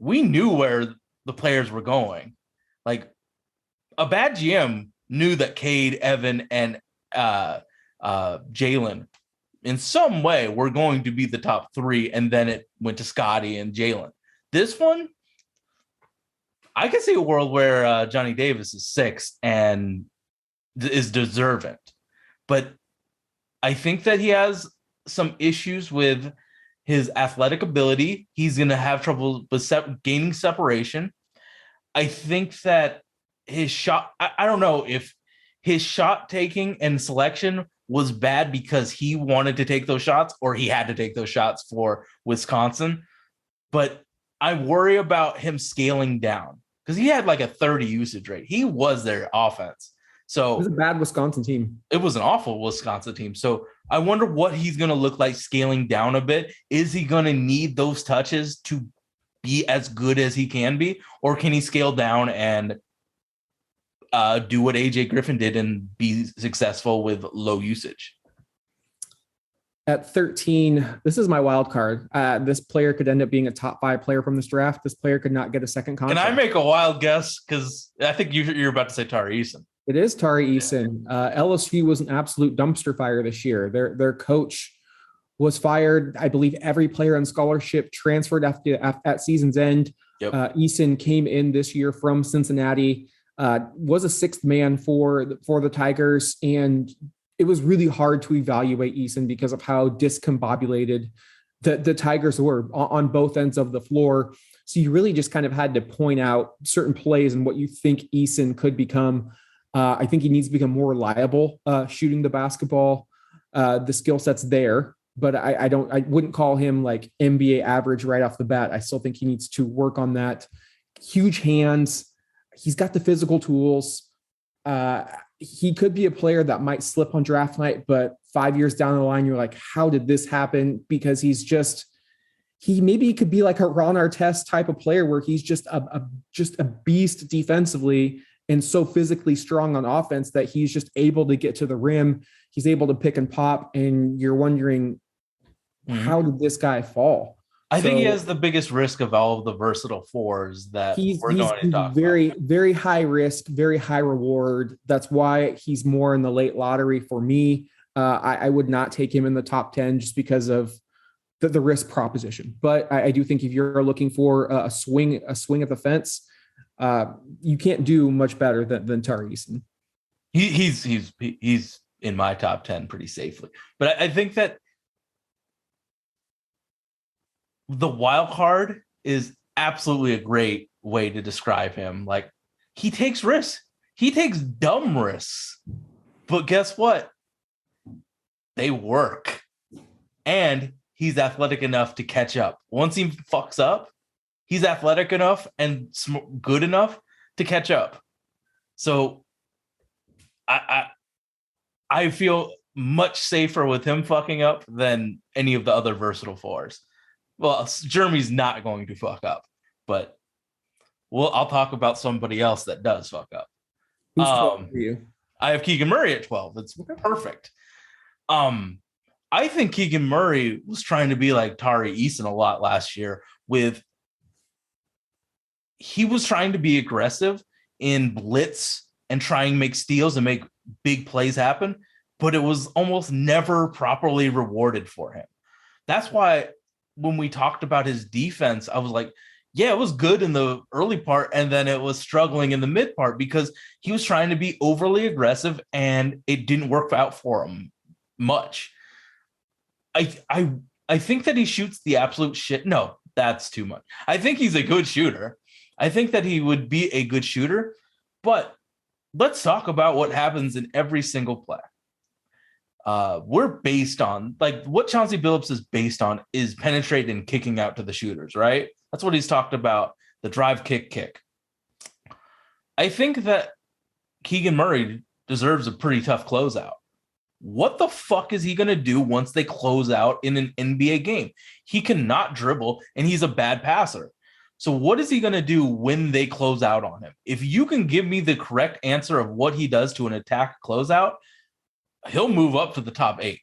we knew where the players were going. Like, a bad GM knew that Cade, Evan, and Jalen in some way were going to be the top 3, and then it went to Scotty and Jalen. This one, I can see a world where Johnny Davis is 6 and is deserving. But I think that he has some issues with his athletic ability. He's going to have trouble with gaining separation. I think that his shot, I don't know if his shot taking and selection was bad because he wanted to take those shots or he had to take those shots for Wisconsin. But I worry about him scaling down because he had like a 30 usage rate. He was their offense. So it was a bad Wisconsin team. It was an awful Wisconsin team. So I wonder what he's going to look like scaling down a bit. Is he going to need those touches to be as good as he can be? Or can he scale down and do what AJ Griffin did and be successful with low usage? At 13, this is my wild card. This player could end up being a top 5 player from this draft. This player could not get a second contract. Can I make a wild guess? Because I think you're about to say Tari Eason. It is Tari Eason. LSU was an absolute dumpster fire this year. Their coach was fired. I believe every player on scholarship transferred at season's end. Yep. Eason came in this year from Cincinnati, was a 6th man for the Tigers, and it was really hard to evaluate Eason because of how discombobulated the Tigers were on both ends of the floor. So you really just kind of had to point out certain plays and what you think Eason could become. I think he needs to become more reliable shooting the basketball. The skill set's there, but I wouldn't call him like NBA average right off the bat. I still think he needs to work on that. Huge hands. He's got the physical tools. He could be a player that might slip on draft night, but 5 years down the line, you're like, how did this happen? Because he could be like a Ron Artest type of player where he's just a beast defensively and so physically strong on offense that he's just able to get to the rim. He's able to pick and pop, and you're wondering, how did this guy fall? I think he has the biggest risk of all of the versatile 4s that we're going to talk very, about. Very high risk, very high reward. That's why he's more in the late lottery for me. I would not take him in the top 10 just because of the risk proposition. But I do think if you're looking for a swing at the fence, you can't do much better than Tari Eason. He's in my top 10 pretty safely. But I think that the wild card is absolutely a great way to describe him. Like, he takes risks. He takes dumb risks. But guess what? they work. And he's athletic enough to catch up. Once he fucks up, he's athletic enough and good enough to catch up. So I feel much safer with him fucking up than any of the other versatile fours. Well, Jeremy's not going to fuck up, but I'll talk about somebody else that does fuck up. Who's 12 for you? I have Keegan Murray at 12. It's perfect. I think Keegan Murray was trying to be like Tari Eason a lot last year he was trying to be aggressive in blitz and try and make steals and make big plays happen, but it was almost never properly rewarded for him. That's why when we talked about his defense, I was like, yeah, it was good in the early part, and then it was struggling in the mid part because he was trying to be overly aggressive and it didn't work out for him much. I think that he shoots the absolute shit. No, that's too much. I think he's a good shooter. I think that he would be a good shooter, but let's talk about what happens in every single play. We're based on, like, what Chauncey Billups is based on is penetrating and kicking out to the shooters, right? That's what he's talked about, the drive, kick. I think that Keegan Murray deserves a pretty tough closeout. What the fuck is he going to do once they close out in an NBA game? He cannot dribble, and he's a bad passer. So what is he going to do when they close out on him? If you can give me the correct answer of what he does to an attack closeout, he'll move up to the top 8.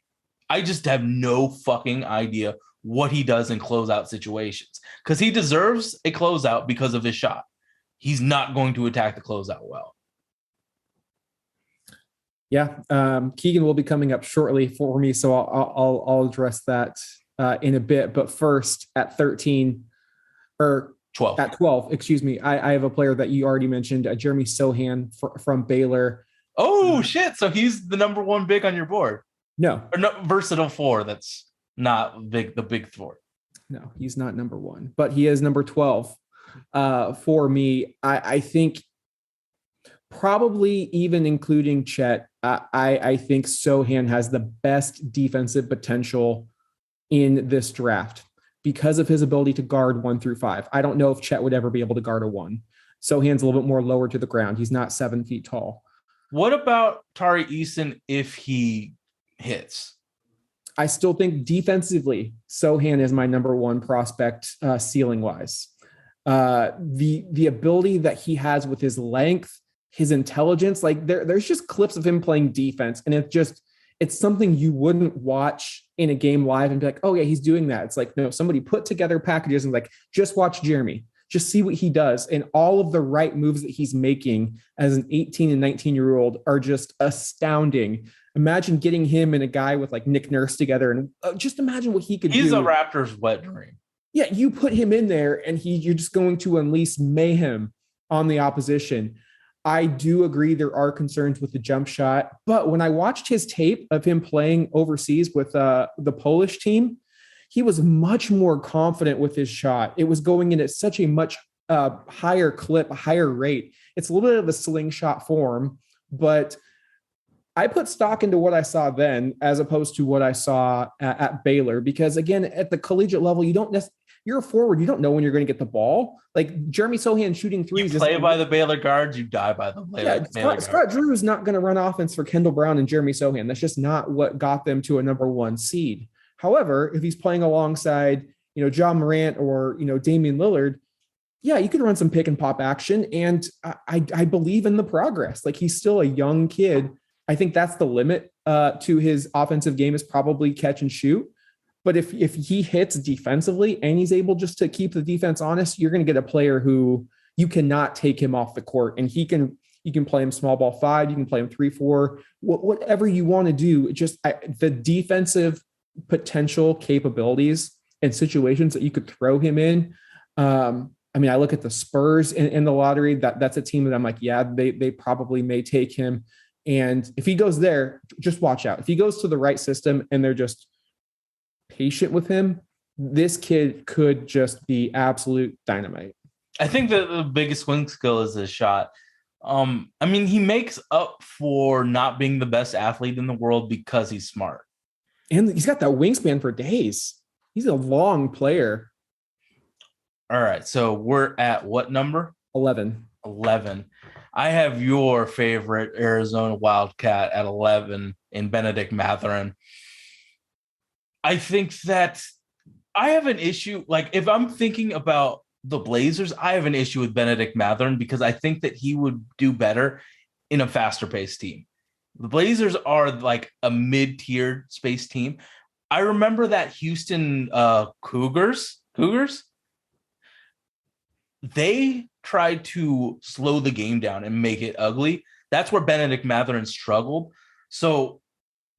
I just have no fucking idea what he does in closeout situations because he deserves a closeout because of his shot. He's not going to attack the closeout well. Yeah, Keegan will be coming up shortly for me, so I'll address that in a bit. But first, at 13 or 12. At 12, excuse me, I have a player that you already mentioned, Jeremy Sohan from Baylor. Oh shit! So he's the number 1 big on your board. No, or no, versatile 4. That's not big. The big 4. No, he's not number 1, but he is number 12 for me. I think probably even including Chet, I think Sohan has the best defensive potential in this draft because of his ability to guard 1 through 5. I don't know if Chet would ever be able to guard a 1. Sohan's a little bit more lower to the ground. He's not 7 feet tall. What about Tari Eason if he hits? I still think defensively, Sohan is my number 1 prospect ceiling wise. The ability that he has with his length, his intelligence, like there's just clips of him playing defense, and it's something you wouldn't watch in a game live and be like, oh yeah, he's doing that. It's like, no, somebody put together packages and like, just watch Jeremy, just see what he does. And all of the right moves that he's making as an 18 and 19-year-old are just astounding. Imagine getting him and a guy with like Nick Nurse together and just imagine what he could do. He's a Raptors wet dream. Yeah, you put him in there and you're just going to unleash mayhem on the opposition. I do agree there are concerns with the jump shot, but when I watched his tape of him playing overseas with the Polish team, he was much more confident with his shot. It was going in at such a much higher clip, a higher rate. It's a little bit of a slingshot form, but I put stock into what I saw then as opposed to what I saw at Baylor, because again, at the collegiate level, you're a forward. You don't know when you're going to get the ball. Like Jeremy Sohan shooting threes. You play by the Baylor guards, you die by the Baylor guards. Scott Drew is not going to run offense for Kendall Brown and Jeremy Sohan. That's just not what got them to a number 1 seed. However, if he's playing alongside, John Morant or, Damian Lillard, yeah, you can run some pick and pop action. And I believe in the progress. Like he's still a young kid. I think that's the limit to his offensive game is probably catch and shoot. But if he hits defensively and he's able just to keep the defense honest, you're going to get a player who you cannot take him off the court. And you can play him small ball 5, you can play him 3-4, whatever you want to do. The defensive potential capabilities and situations that you could throw him in. I look at the Spurs in the lottery. That's a team that I'm like, yeah, they probably may take him. And if he goes there, just watch out. If he goes to the right system and they're just patient with him, this kid could just be absolute dynamite. I think that the biggest swing skill is his shot. He makes up for not being the best athlete in the world because he's smart. And he's got that wingspan for days. He's a long player. All right. So we're at what number? 11. 11. I have your favorite Arizona Wildcat at 11 in Benedict Mathurin. I think that I have an issue. Like, if I'm thinking about the Blazers, I have an issue with Benedict Mathurin because I think that he would do better in a faster paced team. The Blazers are like a mid-tier space team. I remember that Houston Cougars, they tried to slow the game down and make it ugly. That's where Benedict Mathurin struggled. So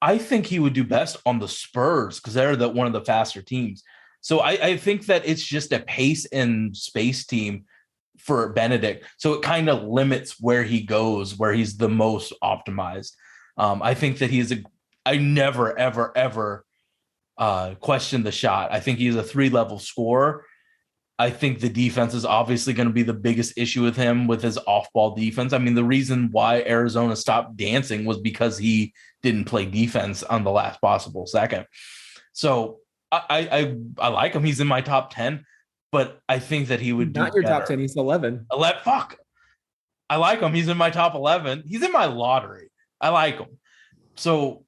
I think he would do best on the Spurs because they're one of the faster teams. So I think that it's just a pace and space team for Benedict. So it kind of limits where he goes, where he's the most optimized. I think that I never, ever, ever question the shot. I think he's a 3-level scorer. I think the defense is obviously going to be the biggest issue with him with his off-ball defense. I mean, the reason why Arizona stopped dancing was because he didn't play defense on the last possible second. So I like him. He's in my top 10, but I think that he would do Not your better. top 10. He's 11. Fuck. I like him. He's in my top 11. He's in my lottery. I like him. So,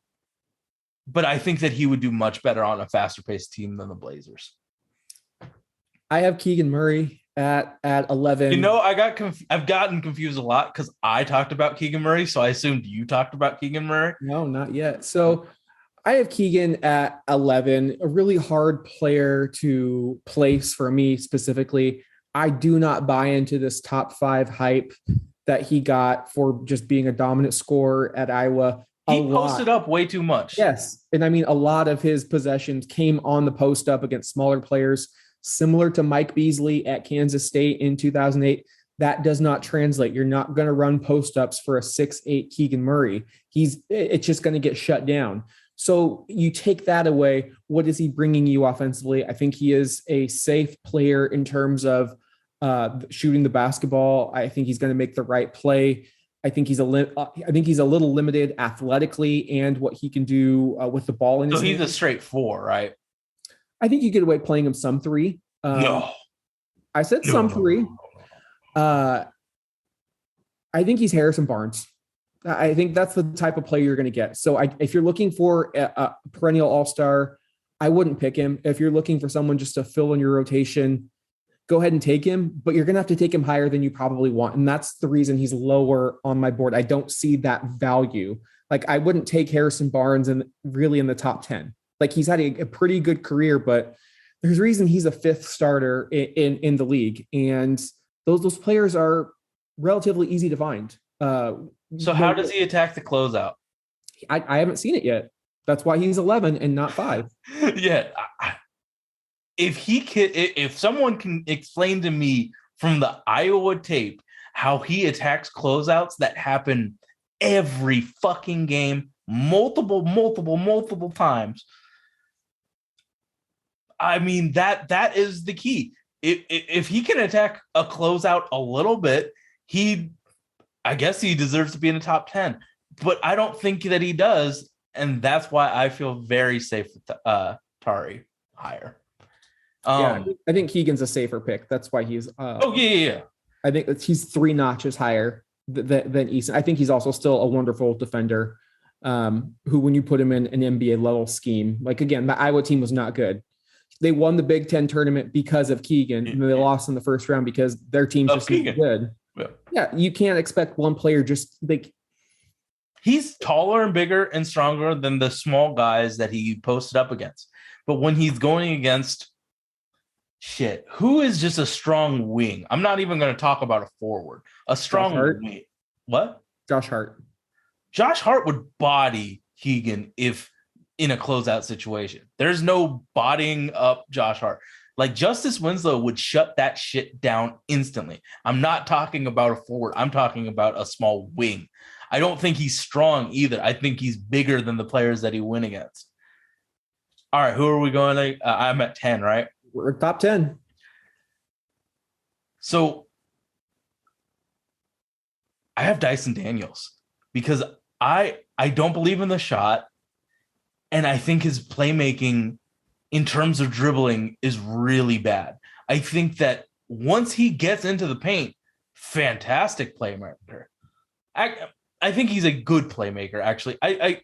but I think that he would do much better on a faster paced team than the Blazers. I have Keegan Murray at 11. You know, I've gotten confused a lot because I talked about Keegan Murray, so I assumed you talked about Keegan Murray. No, not yet. So I have Keegan at 11, a really hard player to place for me specifically. I do not buy into this top 5 hype that he got for just being a dominant scorer at Iowa. He posted up way too much. Yes. And I mean, a lot of his possessions came on the post up against smaller players, similar to Mike Beasley at Kansas State in 2008. That does not translate. You're not going to run post ups for a 6'8" Keegan Murray. It's just going to get shut down. So you take that away. What is he bringing you offensively? I think he is a safe player in terms of shooting the basketball. I think he's going to make the right play. I think he's a little limited athletically and what he can do with the ball in his hand. So he's a straight 4, right? I think you get away playing him some 3. No. I said some 3. I think he's Harrison Barnes. I think that's the type of player you're going to get. So if you're looking for a perennial all-star, I wouldn't pick him. If you're looking for someone just to fill in your rotation, go ahead and take him, but you're going to have to take him higher than you probably want. And that's the reason he's lower on my board. I don't see that value. Like, I wouldn't take Harrison Barnes really in the top 10. Like, he's had a pretty good career, but there's a reason he's a 5th starter in the league. And those players are relatively easy to find. So how does he attack the closeout? I haven't seen it yet. That's why he's 11 and not 5. Yeah. If someone can explain to me from the Iowa tape how he attacks closeouts that happen every fucking game, multiple times. I mean, that is the key. If he can attack a closeout a little bit, I guess he deserves to be in the top 10, but I don't think that he does. And that's why I feel very safe with Tari higher. I think Keegan's a safer pick. That's why he's. Yeah. I think he's 3 notches higher than Eason. I think he's also still a wonderful defender who, when you put him in an NBA level scheme, like, again, the Iowa team was not good. They won the Big Ten tournament because of Keegan, and they lost in the first round because their team's just not good. Yeah, you can't expect one player just like. He's taller and bigger and stronger than the small guys that he posted up against. But when he's going against who is just a strong wing? I'm not even going to talk about a forward. A strong wing. What? Josh Hart. Josh Hart would body Keegan if in a closeout situation. There's no bodying up Josh Hart. Like, Justice Winslow would shut that shit down instantly. I'm not talking about a forward. I'm talking about a small wing. I don't think he's strong either. I think he's bigger than the players that he went against. All right, who are we going to? I'm at 10, right? We're top 10. So I have Dyson Daniels because I don't believe in the shot. And I think his playmaking in terms of dribbling is really bad. I think that once he gets into the paint, fantastic playmaker. I think he's a good playmaker, actually. I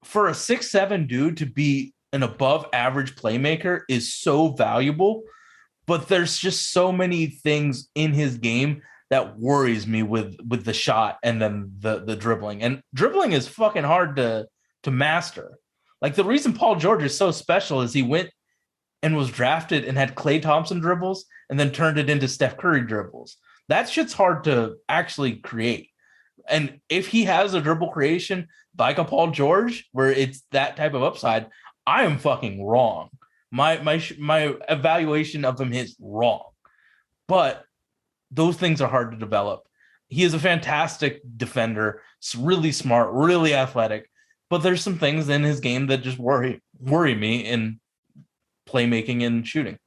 for a 6'7" dude to be an above average playmaker is so valuable, but there's just so many things in his game that worries me with the shot and then the dribbling. And dribbling is fucking hard to master. Like the reason Paul George is so special is he went and was drafted and had Klay Thompson dribbles and then turned it into Steph Curry dribbles. That shit's hard to actually create. And if he has a dribble creation like a Paul George, where it's that type of upside, I am fucking wrong. My evaluation of him is wrong. But those things are hard to develop. He is a fantastic defender, really smart, really athletic. But there's some things in his game that just worry me in playmaking and shooting.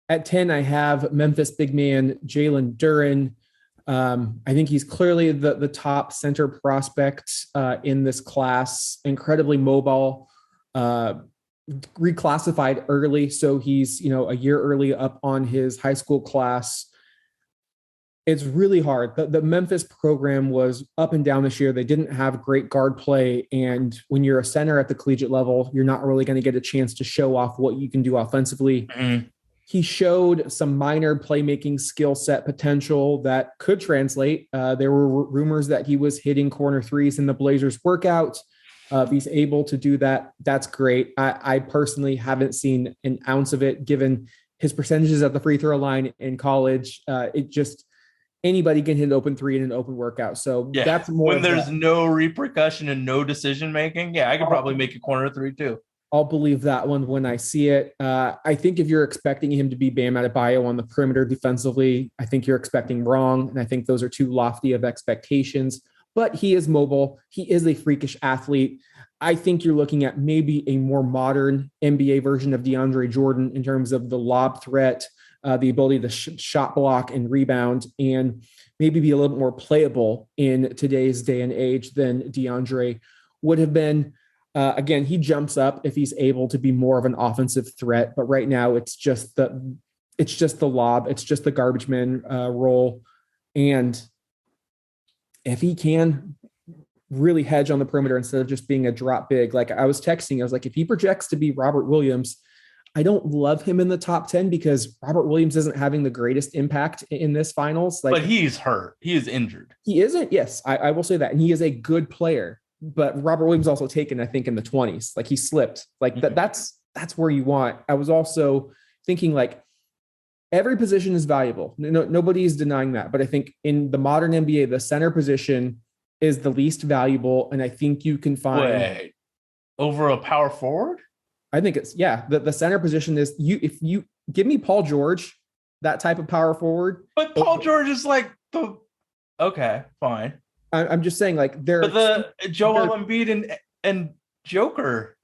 At 10, I have Memphis big man Jalen Duren. I think he's clearly the top center prospect in this class. Incredibly mobile, reclassified early, so he's a year early up on his high school class. It's really hard. The Memphis program was up and down this year. They didn't have great guard play, and when you're a center at the collegiate level, you're not really going to get a chance to show off what you can do offensively. Mm-hmm. He showed some minor playmaking skill set potential that could translate. There were rumors that he was hitting corner threes in the Blazers workout. If he's able to do that, that's great. I personally haven't seen an ounce of it, given his percentages at the free throw line in college. Anybody can hit an open three in an open workout. So that's more when there's no repercussion and no decision making. Yeah, I could probably make a corner three too. I'll believe that one when I see it. I think if you're expecting him to be Bam Adebayo on the perimeter defensively, I think you're expecting wrong. And I think those are too lofty of expectations. But he is mobile. He is a freakish athlete. I think you're looking at maybe a more modern NBA version of DeAndre Jordan in terms of the lob threat, the ability to shot block and rebound, and maybe be a little bit more playable in today's day and age than DeAndre would have been. Again, he jumps up if he's able to be more of an offensive threat, but right now it's just the lob, it's just the garbage man role. And if he can really hedge on the perimeter instead of just being a drop big, like I was texting, I was like, if he projects to be Robert Williams, I don't love him in the top 10 because Robert Williams isn't having the greatest impact in this finals. But he's hurt. He is injured. He isn't. Yes, I will say that. And he is a good player. But Robert Williams also taken, I think, in the 20s. Like he slipped. Like that's where you want. I was also thinking like every position is valuable. Nobody's denying that. But I think in the modern NBA, the center position is the least valuable. And I think you can find over a power forward. I think it's the center position is if you give me Paul George, that type of power forward. But Paul George is like okay, fine. I'm just saying, like but the Joel Embiid and Joker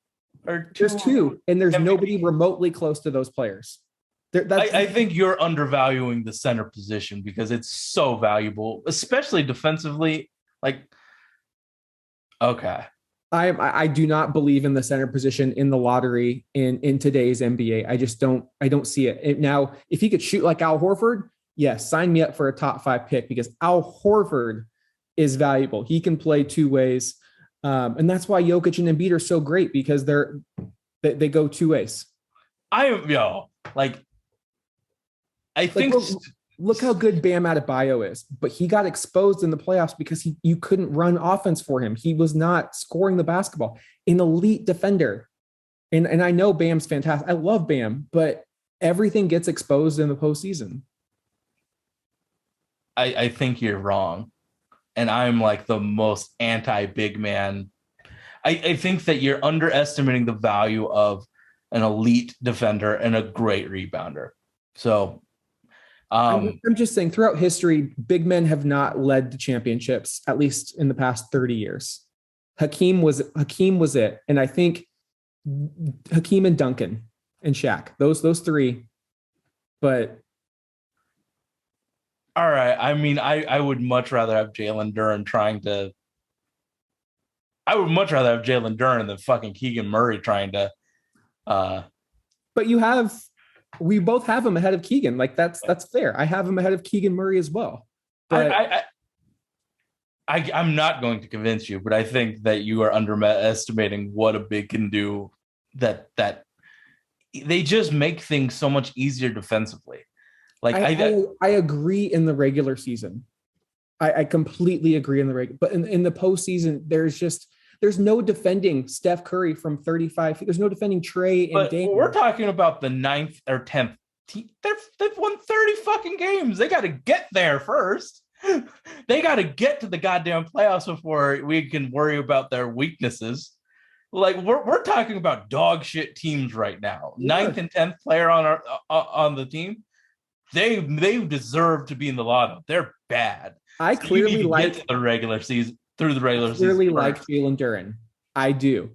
are there's two, and there's nobody remotely close to those players. I think you're undervaluing the center position because it's so valuable, especially defensively. Like, okay, I do not believe in the center position in the lottery in today's NBA. I don't see it. Now, if he could shoot like Al Horford, yes, sign me up for a top 5 pick because Al Horford is valuable. He can play two ways. And that's why Jokic and Embiid are so great because they go two ways. I think look how good Bam Adebayo is, but he got exposed in the playoffs because you couldn't run offense for him. He was not scoring the basketball. An elite defender. And I know Bam's fantastic. I love Bam, but everything gets exposed in the postseason. I think you're wrong. And I'm like the most anti-big man. I think that you're underestimating the value of an elite defender and a great rebounder. So I'm just saying throughout history, big men have not led to championships, at least in the past 30 years. Hakeem was it. And I think Hakeem and Duncan and Shaq, those three, but all right. I mean, I would much rather have Jalen Duren trying to I would much rather have Jalen Duren than fucking Keegan Murray trying to. But we both have him ahead of Keegan. Like that's fair. I have him ahead of Keegan Murray as well. But I'm not going to convince you, but I think that you are underestimating what a big can do. That they just make things so much easier defensively. Like I agree in the regular season. I completely agree in the regular, but in the postseason, there's no defending Steph Curry from 35 feet. There's no defending Trey and Dame. We're talking about the 9th or 10th team. They've won 30 fucking games. They got to get there first. They got to get to the goddamn playoffs before we can worry about their weaknesses. Like we're talking about dog shit teams right now. Yeah. 9th and 10th player on the team. They deserve to be in the lotto. They're bad. I clearly like the regular season through the regular season. Clearly like Jalen Duren. I do.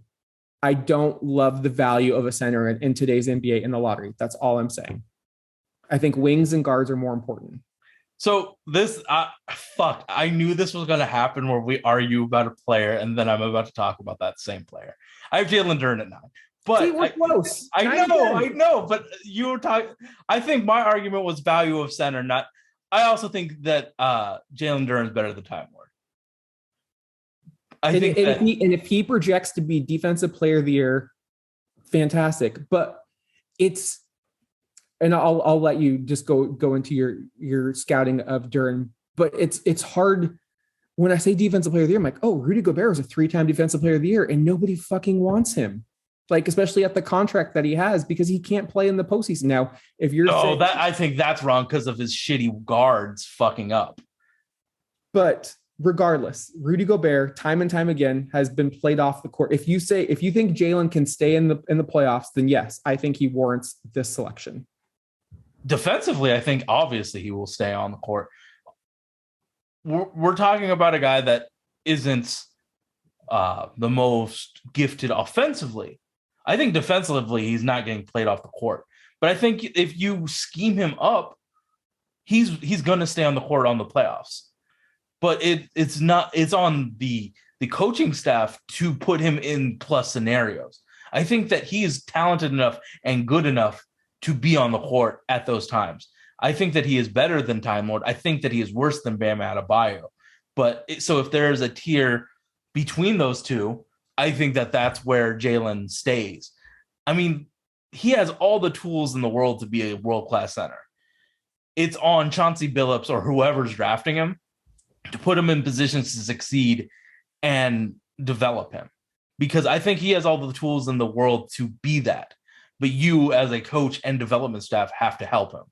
I don't love the value of a center in today's NBA in the lottery. That's all I'm saying. I think wings and guards are more important. So I knew this was going to happen where we argue about a player and then I'm about to talk about that same player. I have Jalen Duren at 9. But see, we're close. I know, but you were talking. I think my argument was value of center, not. I also think that Jalen Duren is better than Time Lord. If he projects to be defensive player of the year, fantastic. But and I'll let you just go into your scouting of Duren. But it's hard when I say defensive player of the year. I'm like, oh, Rudy Gobert was a 3-time defensive player of the year, and nobody fucking wants him. Like, especially at the contract that he has, because he can't play in the postseason. Now, if you're I think that's wrong because of his shitty guards fucking up. But regardless, Rudy Gobert, time and time again, has been played off the court. If you think Jalen can stay in the playoffs, then yes, I think he warrants this selection. Defensively, I think obviously he will stay on the court. We're talking about a guy that isn't the most gifted offensively. I think defensively, he's not getting played off the court. But I think if you scheme him up, he's going to stay on the court on the playoffs. But it's on the coaching staff to put him in plus scenarios. I think that he is talented enough and good enough to be on the court at those times. I think that he is better than Time Lord. I think that he is worse than Bam Adebayo. So if there is a tier between those two, I think that that's where Jalen stays. I mean, he has all the tools in the world to be a world-class center. It's on Chauncey Billups or whoever's drafting him to put him in positions to succeed and develop him, because I think he has all the tools in the world to be that. But you, as a coach and development staff, have to help him.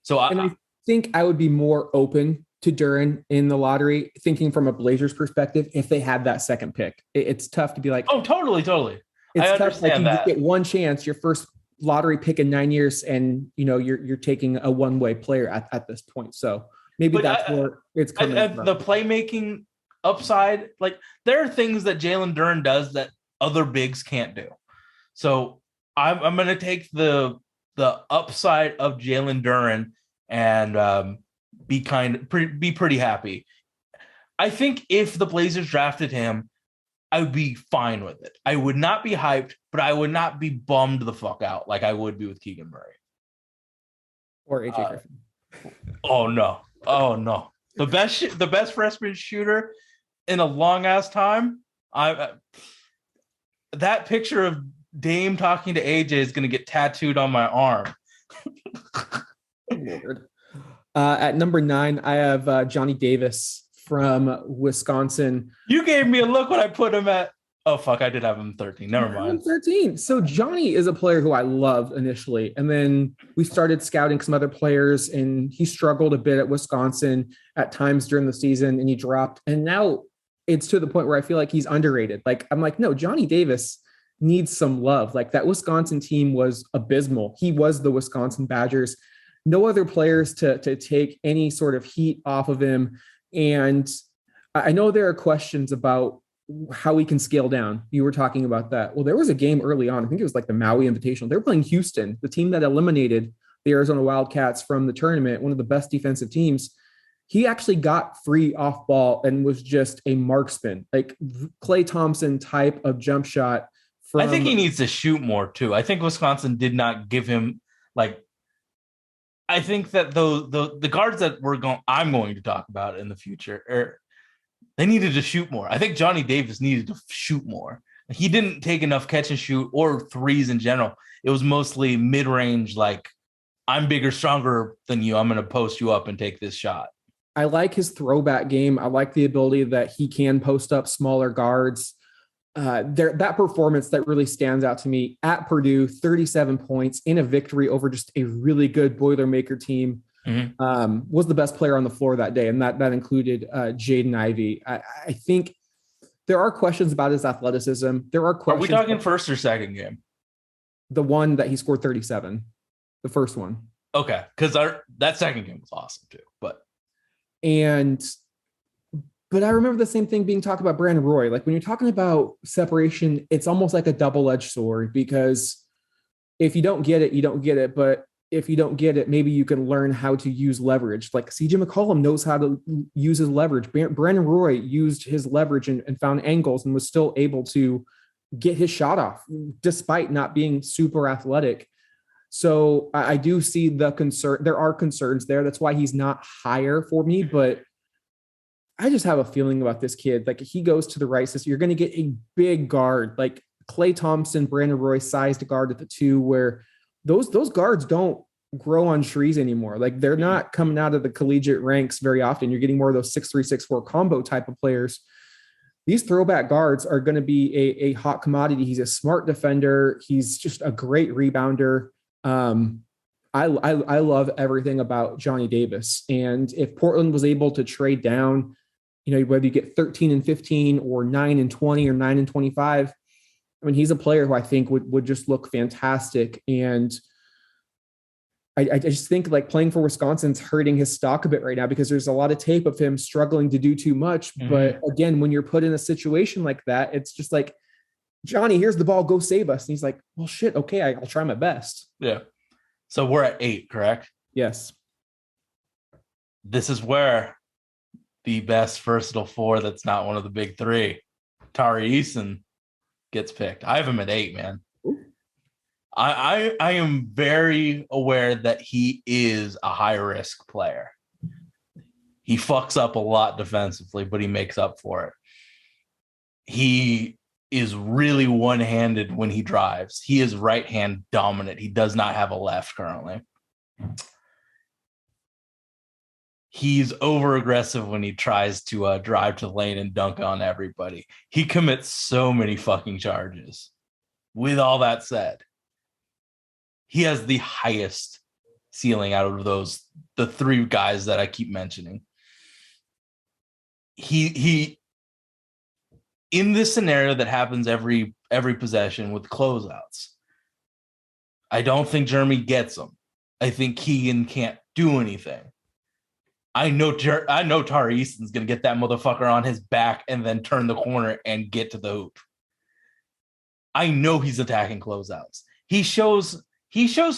So I think I would be more open to Duren in the lottery, thinking from a Blazers perspective, if they had that second pick. It's tough to be like, oh, totally. It's tough. Like, you get one chance, your first lottery pick in 9 years, and you're taking a one-way player at this point. So maybe that's where it's coming from. The playmaking upside, like there are things that Jalen Duren does that other bigs can't do. So I'm going to take the upside of Jalen Duren and be pretty happy. I think if the Blazers drafted him, I would be fine with it. I would not be hyped, but I would not be bummed the fuck out like I would be with Keegan Murray or AJ Griffin. Oh no! The best freshman shooter in a long ass time. That picture of Dame talking to AJ is going to get tattooed on my arm. Lord. At number 9, I have Johnny Davis from Wisconsin. You gave me a look when I put him at. Oh fuck! I did have him 13. Never mind. 13. So Johnny is a player who I loved initially, and then we started scouting some other players, and he struggled a bit at Wisconsin at times during the season, and he dropped. And now it's to the point where I feel like he's underrated. Like I'm like, no, Johnny Davis needs some love. Like that Wisconsin team was abysmal. He was the Wisconsin Badgers. No other players to take any sort of heat off of him. And I know there are questions about how we can scale down. You were talking about that. Well, there was a game early on. I think it was like the Maui Invitational. They were playing Houston, the team that eliminated the Arizona Wildcats from the tournament, one of the best defensive teams. he actually got free off ball and was just a marksman, like Klay Thompson type of jump shot. I think he needs to shoot more too. I think Wisconsin did not give him like. I think that the guards that I'm going to talk about in the future, they needed to shoot more. I think Johnny Davis needed to shoot more. He didn't take enough catch and shoot or threes in general. It was mostly mid-range, like, I'm bigger, stronger than you. I'm going to post you up and take this shot. I like his throwback game. I like the ability that he can post up smaller guards. That performance that really stands out to me at Purdue, 37 points in a victory over just a really good Boilermaker team, was the best player on the floor that day. And that included Jaden Ivey. I think there are questions about his athleticism. There are questions. Are we talking first or second game? The one that he scored 37, the first one. Okay. Because that second game was awesome too. But I remember the same thing being talked about Brandon Roy. Like when you're talking about separation, it's almost like a double-edged sword, because if you don't get it, you don't get it. But if you don't get it, maybe you can learn how to use leverage. Like CJ McCollum knows how to use his leverage. Brandon Roy used his leverage and found angles and was still able to get his shot off despite not being super athletic. So I do see the concern. There are concerns there. That's why he's not higher for me, but I just have a feeling about this kid. Like if he goes to the right system, you're going to get a big guard like Klay Thompson, Brandon Roy sized guard at the 2, where those guards don't grow on trees anymore. Like they're not coming out of the collegiate ranks very often. You're getting more of those 6'3", 6'4" combo type of players. These throwback guards are going to be a hot commodity. He's a smart defender. He's just a great rebounder. I love everything about Johnny Davis. And if Portland was able to trade down, whether you get 13 and 15 or 9 and 20 or 9 and 25, I mean, he's a player who I think would just look fantastic. And I just think like playing for Wisconsin's hurting his stock a bit right now, because there's a lot of tape of him struggling to do too much. Mm-hmm. But again, when you're put in a situation like that, it's just like, Johnny, here's the ball, go save us. And he's like, well, shit. Okay. I'll try my best. Yeah. So we're at 8, correct? Yes. This is where the best versatile 4 that's not one of the big 3, Tari Eason, gets picked. I have him at 8, man. I am very aware that he is a high-risk player. He fucks up a lot defensively, but he makes up for it. He is really one-handed when he drives. He is right-hand dominant. He does not have a left currently. He's over-aggressive when he tries to drive to the lane and dunk on everybody. He commits so many fucking charges. With all that said, he has the highest ceiling out of the 3 guys that I keep mentioning. He in this scenario that happens every possession with closeouts, I don't think Jeremy gets them. I think Keegan can't do anything. I know Tari Eason's going to get that motherfucker on his back and then turn the corner and get to the hoop. I know he's attacking closeouts. He shows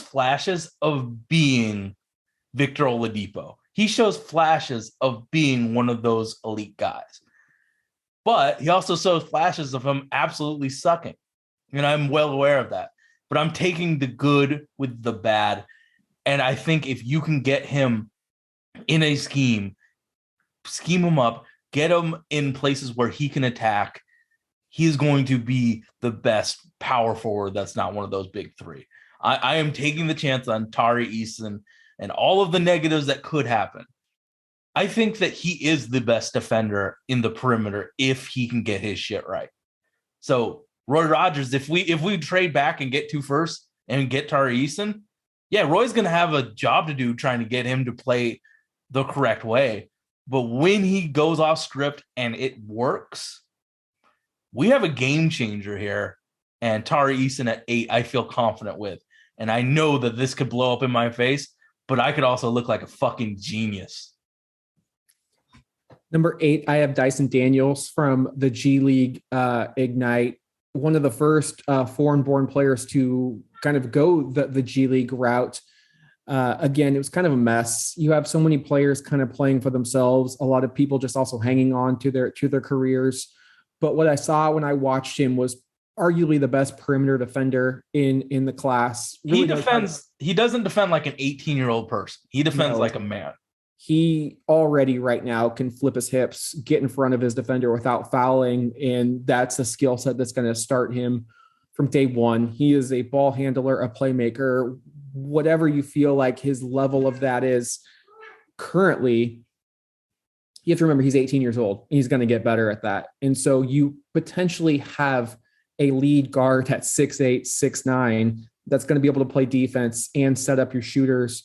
flashes of being Victor Oladipo. He shows flashes of being one of those elite guys. But he also shows flashes of him absolutely sucking. And I'm well aware of that. But I'm taking the good with the bad. And I think if you can get him in a scheme him up, get him in places where he can attack, he is going to be the best power forward that's not one of those big 3. I am taking the chance on Tari Eason and all of the negatives that could happen. I think that he is the best defender in the perimeter if he can get his shit right. So Roy Rogers, if we trade back and get 2 firsts and get Tari Eason, yeah, Roy's going to have a job to do trying to get him to play the correct way. But when he goes off script and it works, we have a game changer here. And Tari Eason at 8, I feel confident with. And I know that this could blow up in my face, but I could also look like a fucking genius. Number 8, I have Dyson Daniels from the G League Ignite, one of the first foreign-born players to kind of go the G League route. Again, it was kind of a mess. You have so many players kind of playing for themselves. A lot of people just also hanging on to their careers. But what I saw when I watched him was arguably the best perimeter defender in the class. Really he doesn't defend like an 18-year-old person. He defends like a man. He already right now can flip his hips, get in front of his defender without fouling. And that's a skill set that's going to start him from day one. He is a ball handler, a playmaker, whatever you feel like his level of that is currently. You have to remember he's 18 years old. He's going to get better at that. And so you potentially have a lead guard at 6'8", 6'9", that's going to be able to play defense and set up your shooters.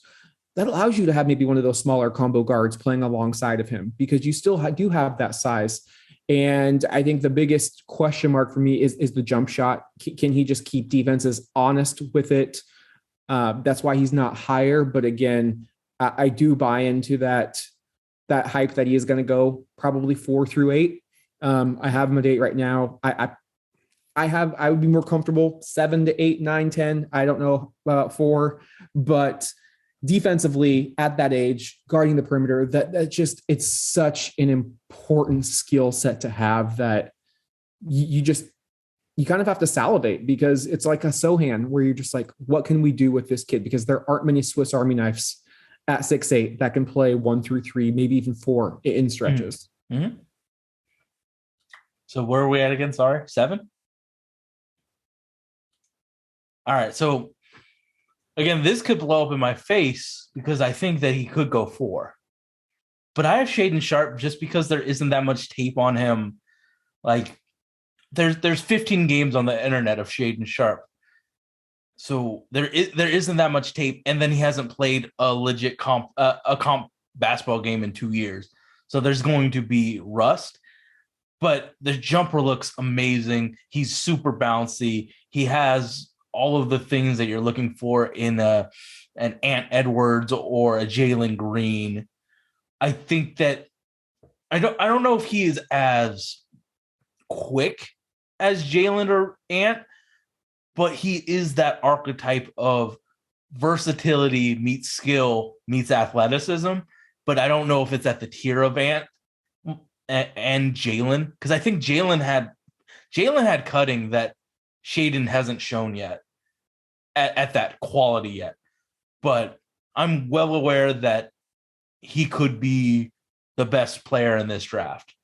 That allows you to have maybe one of those smaller combo guards playing alongside of him because you still do have that size. And I think the biggest question mark for me is the jump shot. Can he just keep defenses honest with it? That's why he's not higher. But again, I do buy into that hype that he is going to go probably 4 through 8. I have him at 8 right now. I would be more comfortable 7 to 8, 9, 10. I don't know about 4, but defensively at that age, guarding the perimeter, that just, it's such an important skill set to have that you kind of have to salivate because it's like a Sohan where you're just like, what can we do with this kid? Because there aren't many Swiss Army knives at 6'8" that can play 1 through 3, maybe even 4 in stretches. Mm-hmm. So where are we at again? Sorry, 7? All right. So again, this could blow up in my face because I think that he could go 4. But I have Shaedon Sharpe just because there isn't that much tape on him. Like there's 15 games on the internet of Shaedon Sharpe. So there isn't that much tape, and then he hasn't played a legit comp basketball game in 2 years. So there's going to be rust. But the jumper looks amazing. He's super bouncy. He has all of the things that you're looking for in an Ant Edwards or a Jalen Green. I think that I don't know if he is as quick as Jalen or Ant, but he is that archetype of versatility meets skill meets athleticism. But I don't know if it's at the tier of Ant and Jalen, because I think Jalen had cutting that Shaedon hasn't shown yet at that quality yet. But I'm well aware that he could be the best player in this draft.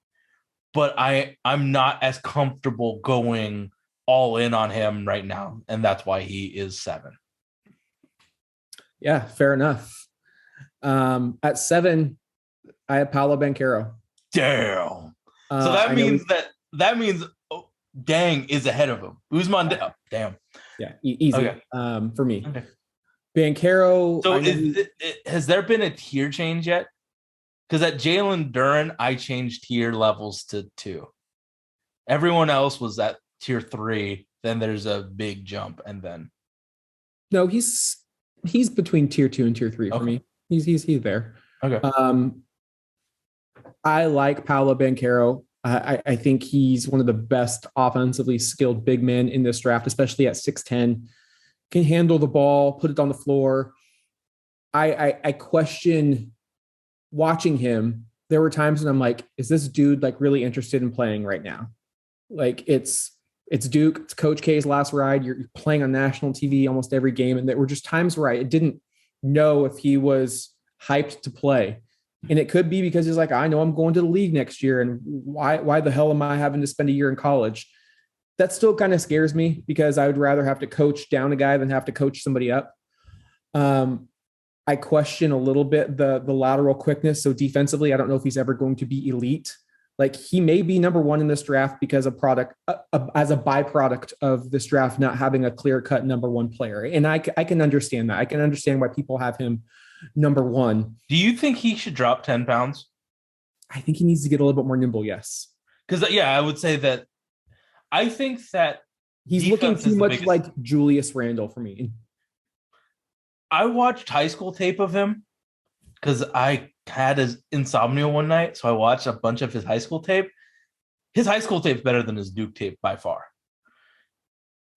But I'm not as comfortable going all in on him right now, and that's why he is 7. Yeah, fair enough. At 7, I have Paolo Banchero. Damn. So that means Dang is ahead of him. Usman, damn. Yeah, easy. Okay. For me. Okay. Banchero. So has there been a tier change yet? Because at Jalen Duren, I changed tier levels to 2. Everyone else was at tier 3. Then there's a big jump, and then no, he's between tier 2 and tier 3 for me. He's there. Okay. I like Paolo Banchero. I think he's one of the best offensively skilled big men in this draft, especially at 6'10". Can handle the ball, put it on the floor. I question watching him. There were times when I'm like, is this dude like really interested in playing right now? Like it's Duke, it's Coach K's last ride. You're playing on national TV almost every game. And there were just times where I didn't know if he was hyped to play. And it could be because he's like, I know I'm going to the league next year. And why the hell am I having to spend a year in college? That still kind of scares me because I would rather have to coach down a guy than have to coach somebody up. I question a little bit the lateral quickness. So defensively, I don't know if he's ever going to be elite. Like he may be number 1 in this draft because as a byproduct of this draft, not having a clear cut number 1 player. And I can understand that. I can understand why people have him number 1. Do you think he should drop 10 pounds? I think he needs to get a little bit more nimble. Yes. Because I would say that I think that he's looking too much like Julius Randle for me. I watched high school tape of him because I had his insomnia one night. So I watched a bunch of his high school tape. His high school tape's better than his Duke tape by far.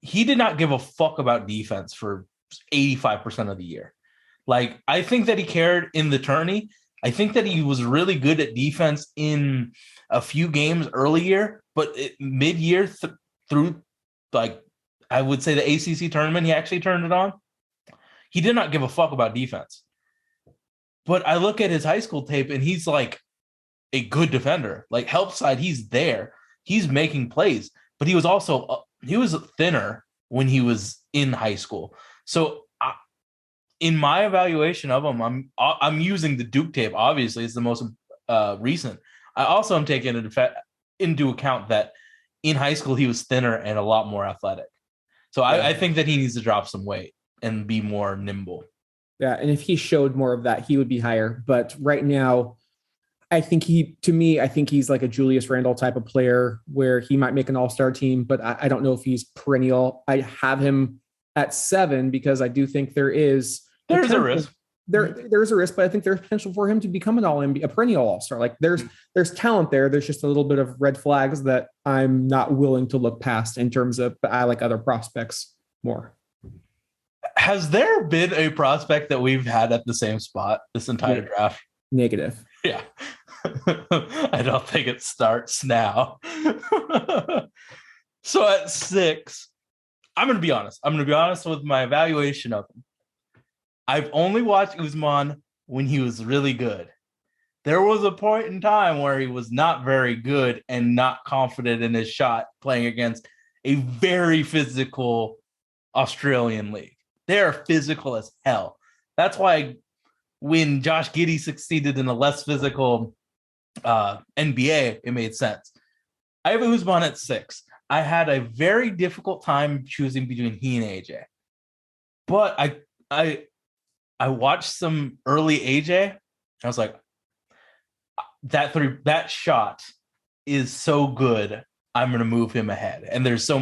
He did not give a fuck about defense for 85% of the year. Like, I think that he cared in the tourney. I think that he was really good at defense in a few games earlier, but mid-year through, like, I would say the ACC tournament, he actually turned it on. He did not give a fuck about defense. But I look at his high school tape, and he's like a good defender. Like, help side, he's there. He's making plays, but he was also he was thinner when he was in high school. So in my evaluation of him, I'm using the Duke tape. Obviously, it's the most recent. I also am taking into account that in high school he was thinner and a lot more athletic. So yeah. I think that he needs to drop some weight and be more nimble. Yeah, and if he showed more of that, he would be higher. But right now, I think he's like a Julius Randle type of player where he might make an all-star team, but I don't know if he's perennial. I have him at 7 because I do think there's a risk. There's a risk, but I think there's potential for him to become an a perennial all-star. Like there's talent there. There's just a little bit of red flags that I'm not willing to look past in terms of, but I like other prospects more. Has there been a prospect that we've had at the same spot this entire draft? Negative. Yeah. I don't think it starts now. So at 6, I'm going to be honest. I'm going to be honest with my evaluation of him. I've only watched Usman when he was really good. There was a point in time where he was not very good and not confident in his shot playing against a very physical Australian league. They are physical as hell. That's why when Josh Giddey succeeded in a less physical NBA, it made sense. I have Usman at 6. I had a very difficult time choosing between he and AJ. But I watched some early AJ. I was like, that shot is so good. I'm going to move him ahead. And there's so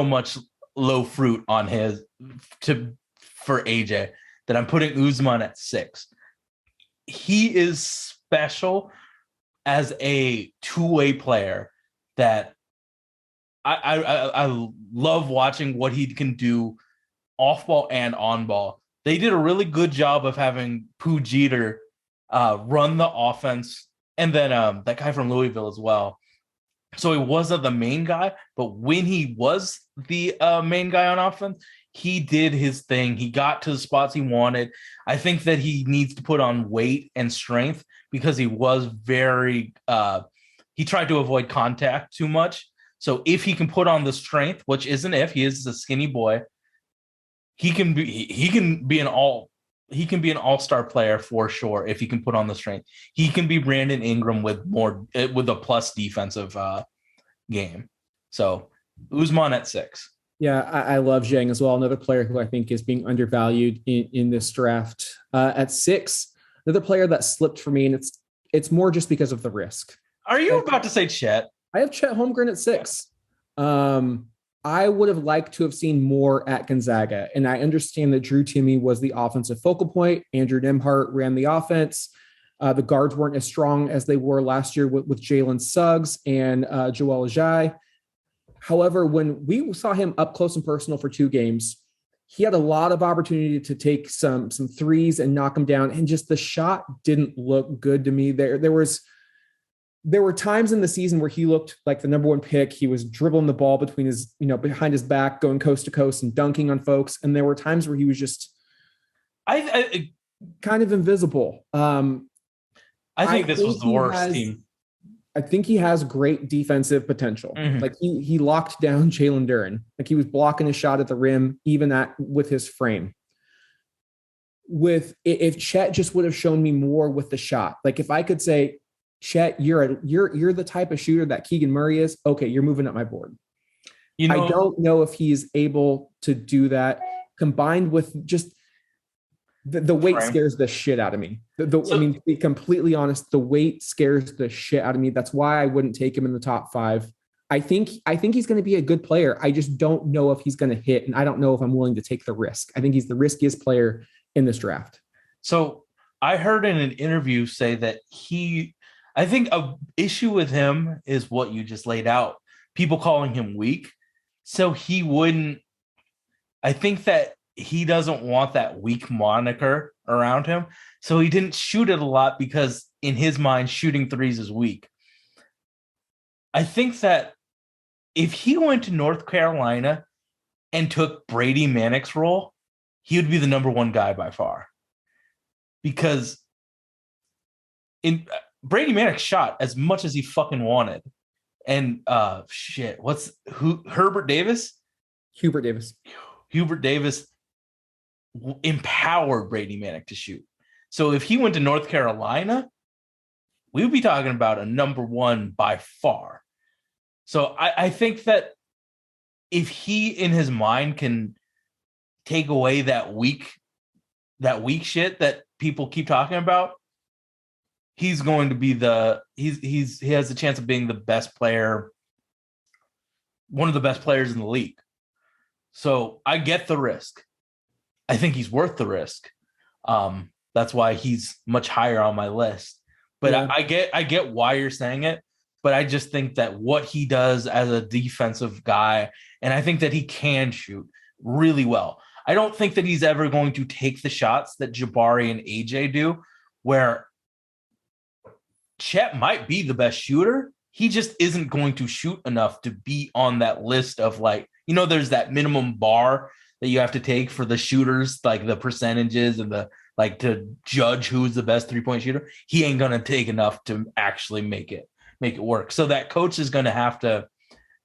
much low fruit on for AJ that I'm putting Usman at 6. He is special as a two-way player that I love watching what he can do off ball and on ball. They did a really good job of having Pooh Jeter run the offense, and then that guy from Louisville as well. So he wasn't the main guy, but when he was the main guy on offense, he did his thing. He got to the spots he wanted. I think that he needs to put on weight and strength because he was very he tried to avoid contact too much. So if he can put on the strength, which isn't if, he is a skinny boy, he can be an all-star player for sure if he can put on the strength. He can be Brandon Ingram with a plus defensive game. So Usman at 6. Yeah, I love Zhang as well. Another player who I think is being undervalued in this draft. At 6, another player that slipped for me, and it's more just because of the risk. Are you about to say Chet? I have Chet Holmgren at 6. I would have liked to have seen more at Gonzaga. And I understand that Drew Timme was the offensive focal point. Andrew Nembhard ran the offense. The guards weren't as strong as they were last year with Jalen Suggs and Joel Ajay. However, when we saw him up close and personal for 2 games, he had a lot of opportunity to take some threes and knock them down. And just the shot didn't look good to me. There were times in the season where he looked like the number 1 pick. He was dribbling the ball between his, behind his back, going coast to coast and dunking on folks. And there were times where he was just kind of invisible. I think this was the worst team. I think he has great defensive potential. Mm-hmm. Like he locked down Jalen Duren. Like he was blocking a shot at the rim, even with his frame. If Chet just would have shown me more with the shot, like if I could say, Chet, you're the type of shooter that Keegan Murray is. Okay, you're moving up my board. I don't know if he's able to do that combined with just the weight scares the shit out of me. To be completely honest, the weight scares the shit out of me. That's why I wouldn't take him in the top 5. I think he's going to be a good player. I just don't know if he's going to hit, and I don't know if I'm willing to take the risk. I think he's the riskiest player in this draft. So I heard in an interview say that I think an issue with him is what you just laid out. People calling him weak. So he wouldn't. I think that he doesn't want that weak moniker around him. So he didn't shoot it a lot because in his mind, shooting threes is weak. I think that if he went to North Carolina and took Brady Manek's role, he would be the number one guy by far. Because Brady Manek shot as much as he fucking wanted. And Hubert Davis? Hubert Davis. Hubert Davis empowered Brady Manek to shoot. So if he went to North Carolina, we would be talking about a number one by far. So I think that if he in his mind can take away that weak shit that people keep talking about, he's going to be he has a chance of being the best player, one of the best players in the league. So I get the risk. I think he's worth the risk. That's why he's much higher on my list. But yeah. I get why you're saying it. But I just think that what he does as a defensive guy, and I think that he can shoot really well. I don't think that he's ever going to take the shots that Jabari and AJ do, where Chet might be the best shooter. He just isn't going to shoot enough to be on that list of, like, you know, there's that minimum bar that you have to take for the shooters, like the percentages and the, like, to judge who's the best 3-point shooter. He ain't going to take enough to actually make it work. So that coach is going to have to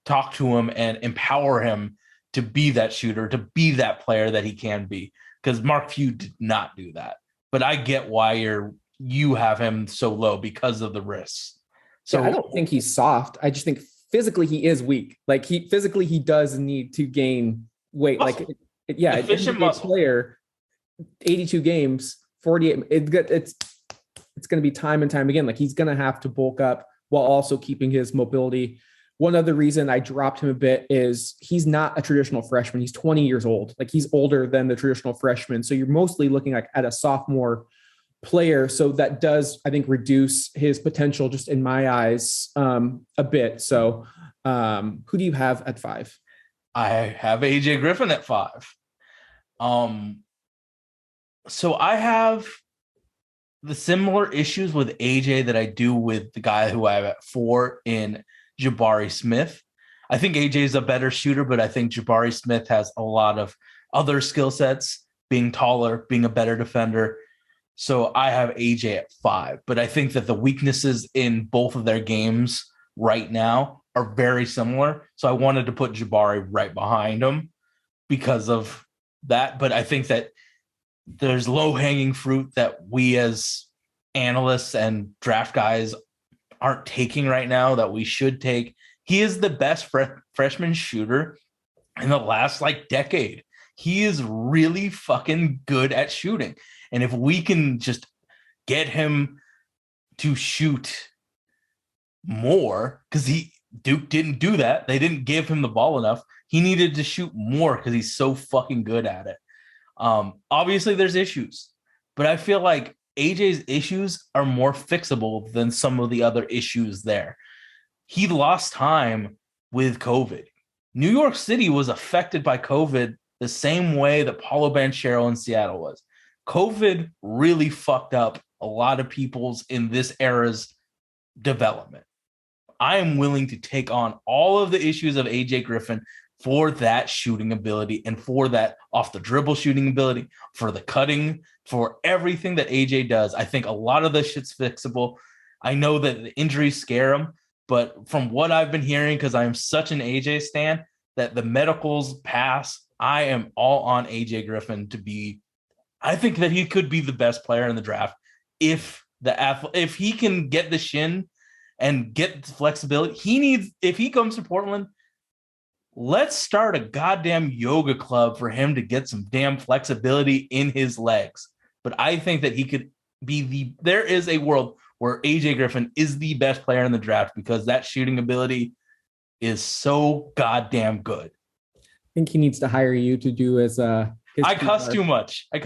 talk to him and empower him to be that shooter, to be that player that he can be, because Mark Few did not do that. But I get why you have him so low because of the risks. So I don't think he's soft. I just think physically he is weak. Like he does need to gain weight. Muscle. Like efficient muscle player, 82 games, 48. It's going to be time and time again. Like he's going to have to bulk up while also keeping his mobility. One other reason I dropped him a bit is he's not a traditional freshman. He's 20 years old. Like he's older than the traditional freshman. So you're mostly looking like at a sophomore player. So that does, I think, reduce his potential just in my eyes a bit. So who do you have at 5? I have AJ Griffin at 5. So I have the similar issues with AJ that I do with the guy who I have at 4 in Jabari Smith. I think AJ is a better shooter, but I think Jabari Smith has a lot of other skill sets, being taller, being a better defender. So I have AJ at 5, but I think that the weaknesses in both of their games right now are very similar. So I wanted to put Jabari right behind him because of that. But I think that there's low-hanging fruit that we as analysts and draft guys aren't taking right now that we should take. He is the best freshman shooter in the last decade. He is really fucking good at shooting. And if we can just get him to shoot more, because Duke didn't do that. They didn't give him the ball enough. He needed to shoot more because he's so fucking good at it. Obviously there's issues, but I feel like AJ's issues are more fixable than some of the other issues there. He lost time with COVID. New York City was affected by COVID the same way that Paulo Banchero in Seattle was. COVID really fucked up a lot of people's in this era's development. I am willing to take on all of the issues of AJ Griffin for that shooting ability and for that off the dribble shooting ability, for the cutting, for everything that AJ does. I think a lot of this shit's fixable. I know that the injuries scare him, but from what I've been hearing, because I am such an AJ stan, that the medicals pass, I am all on AJ Griffin to be. I think that he could be the best player in the draft if he can get the shin and get flexibility. If he comes to Portland, let's start a goddamn yoga club for him to get some damn flexibility in his legs. But I think that he could be there is a world where AJ Griffin is the best player in the draft because that shooting ability is so goddamn good. I think he needs to hire you to do as I cuss too much. I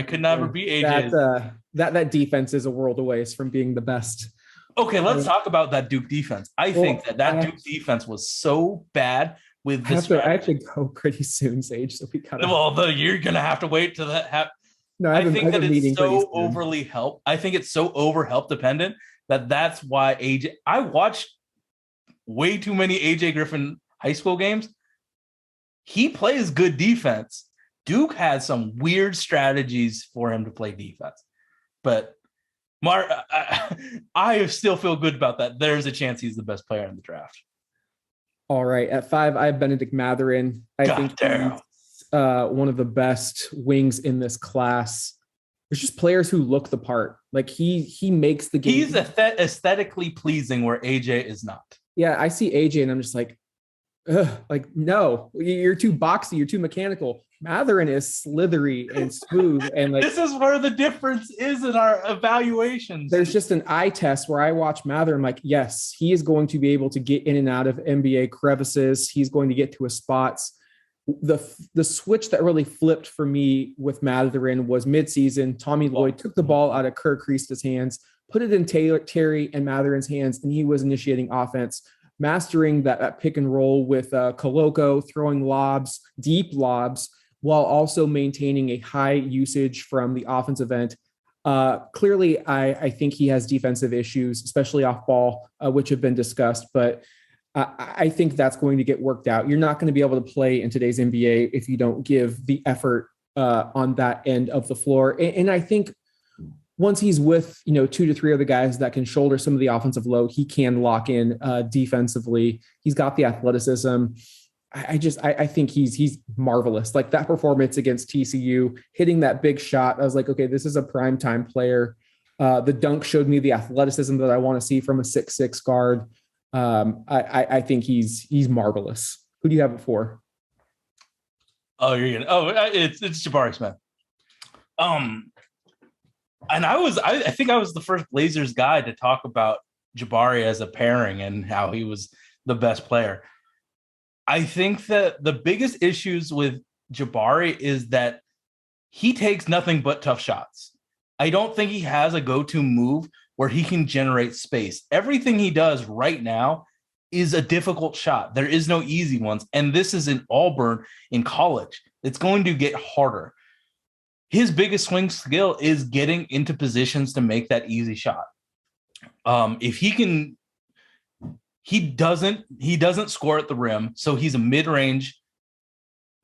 could never be AJ. That defense is a world away from being the best. Okay, let's talk about that Duke defense. I think that Duke defense was so bad with I the have to. I have strategy. to go pretty soon, Sage. So we gotta. Well, you're gonna have to wait to that. No, I I think have a that it's meeting pretty so soon. overly help. I think it's so over help dependent that's why AJ. I watched way too many AJ Griffin high school games. He plays good defense. Duke had some weird strategies for him to play defense, but I still feel good about that. There's a chance he's the best player in the draft. All right, at 5, I have Benedict Mathurin. I think damn. he's one of the best wings in this class. There's just players who look the part. Like he makes the game. He's aesthetically pleasing where AJ is not. Yeah, I see AJ and I'm just like, ugh, like no, you're too boxy, you're too mechanical. Mathurin is slithery and smooth, and like this is where the difference is in our evaluations. There's just an eye test where I watch Mather. I'm like, yes, he is going to be able to get in and out of NBA crevices. He's going to get to his spots. The switch that really flipped for me with Mathurin was midseason. Tommy Lloyd took the ball out of Kirk Krista's hands, put it in Terry and Mathurin's hands, and he was initiating offense, mastering that pick and roll with Koloko, throwing lobs, deep lobs, while also maintaining a high usage from the offensive end. Clearly, I think he has defensive issues, especially off ball, which have been discussed, but I think that's going to get worked out. You're not going to be able to play in today's NBA if you don't give the effort on that end of the floor. And I think once he's with, 2 to 3 other guys that can shoulder some of the offensive load, he can lock in defensively. He's got the athleticism. I think he's marvelous. Like that performance against TCU, hitting that big shot, I was like, okay, this is a primetime player. The dunk showed me the athleticism that I want to see from a 6'6" guard. I think he's marvelous. Who do you have it for? Oh, it's Jabari Smith. And I think I was the first Blazers guy to talk about Jabari as a pairing and how he was the best player. I think that the biggest issues with Jabari is that he takes nothing but tough shots. I don't think he has a go-to move where he can generate space. Everything he does right now is a difficult shot. There is no easy ones. And this is in Auburn in college. It's going to get harder. His biggest swing skill is getting into positions to make that easy shot. If he can, he doesn't score at the rim. So he's a mid-range,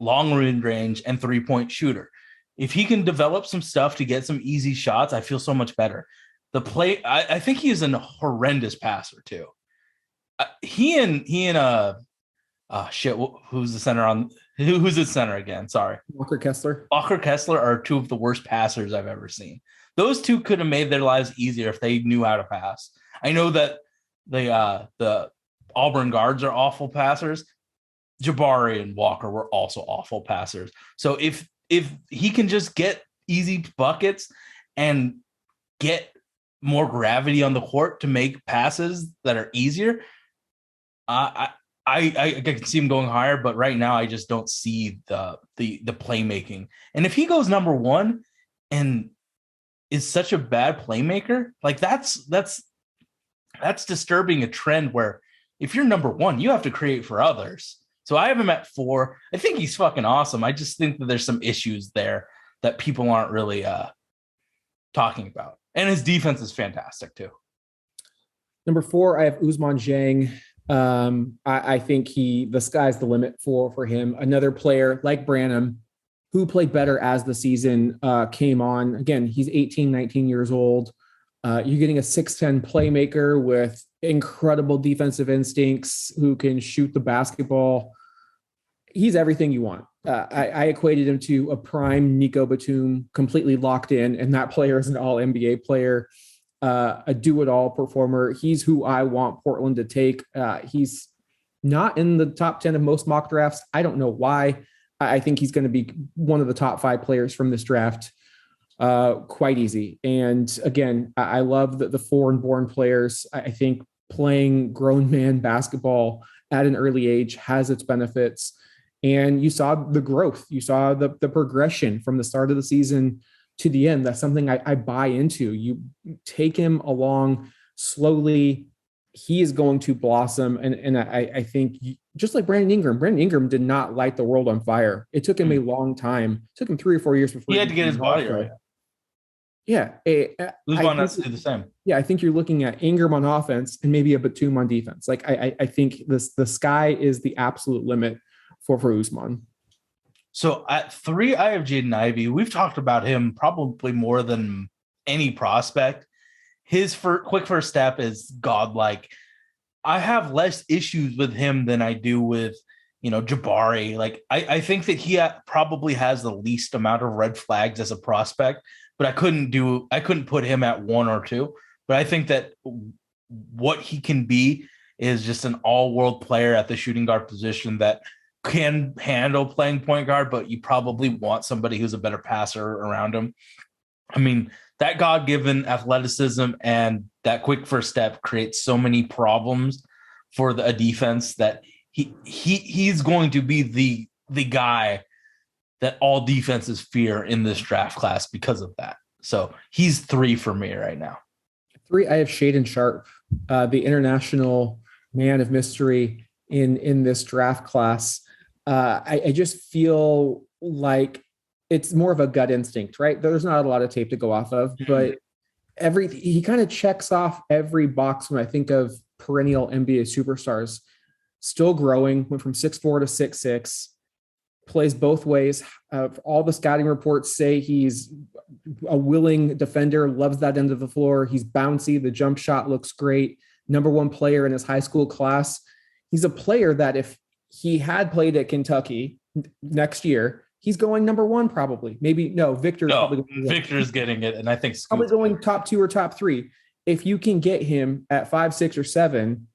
long range, and 3-point shooter. If he can develop some stuff to get some easy shots, I feel so much better. The play, I think he is a horrendous passer too. Who's the center on? Who's the center again? Sorry, Walker Kessler. Walker Kessler are two of the worst passers I've ever seen. Those two could have made their lives easier if they knew how to pass. I know that the Auburn guards are awful passers. Jabari and Walker were also awful passers. So if he can just get easy buckets and get more gravity on the court to make passes that are easier, I can see him going higher, but right now I just don't see the playmaking. And if he goes number 1 and is such a bad playmaker, like that's disturbing a trend where if you're number 1, you have to create for others. So I have him at 4. I think he's fucking awesome. I just think that there's some issues there that people aren't really talking about. And his defense is fantastic too. Number 4, I have Ousmane Dieng. I think the sky's the limit for him. Another player like Branham who played better as the season came on. Again, he's 18, 19 years old. You're getting a 6'10" playmaker with incredible defensive instincts who can shoot the basketball. He's everything you want. I equated him to a prime Nico Batum, completely locked in, and that player is an all-NBA player, a do-it-all performer. He's who I want Portland to take. He's not in the top 10 of most mock drafts. I don't know why. I think he's going to be one of the top 5 players from this draft. Quite easy. And again, I love the foreign-born players. I think playing grown man basketball at an early age has its benefits. And you saw the growth. You saw the progression from the start of the season to the end. That's something I buy into. You take him along slowly. he is going to blossom. And I think just like Brandon Ingram did not light the world on fire. It took him a long time. It took him 3 or 4 years before he had to get his body right. Yeah. Uzman has to do the same. Yeah, I think you're looking at Ingram on offense and maybe a Batum on defense. Like I think the sky is the absolute limit for Usman. So at 3, I have Jaden Ivey. We've talked about him probably more than any prospect. His quick first step is godlike. I have less issues with him than I do with, Jabari. Like I think that he probably has the least amount of red flags as a prospect, but I couldn't put him at 1 or 2. But I think that what he can be is just an all-world player at the shooting guard position that can handle playing point guard, but you probably want somebody who's a better passer around him. I mean, that God-given athleticism and that quick first step creates so many problems for a defense that he's going to be the guy that all defenses fear in this draft class because of that. So he's 3 for me right now. 3, I have Shaedon Sharpe, the international man of mystery in this draft class. I just feel like it's more of a gut instinct, right? There's not a lot of tape to go off of, but he kind of checks off every box when I think of perennial NBA superstars. Still growing, went from 6'4" to 6'6", plays both ways. All the scouting reports say he's a willing defender, loves that end of the floor. He's bouncy. The jump shot looks great. Number 1 player in his high school class. He's a player that if he had played at Kentucky next year, he's going number 1 probably. Maybe no, Victor's getting it, and I think Scoot's probably going top 2 or top 3. If you can get him at 5, 6, or 7,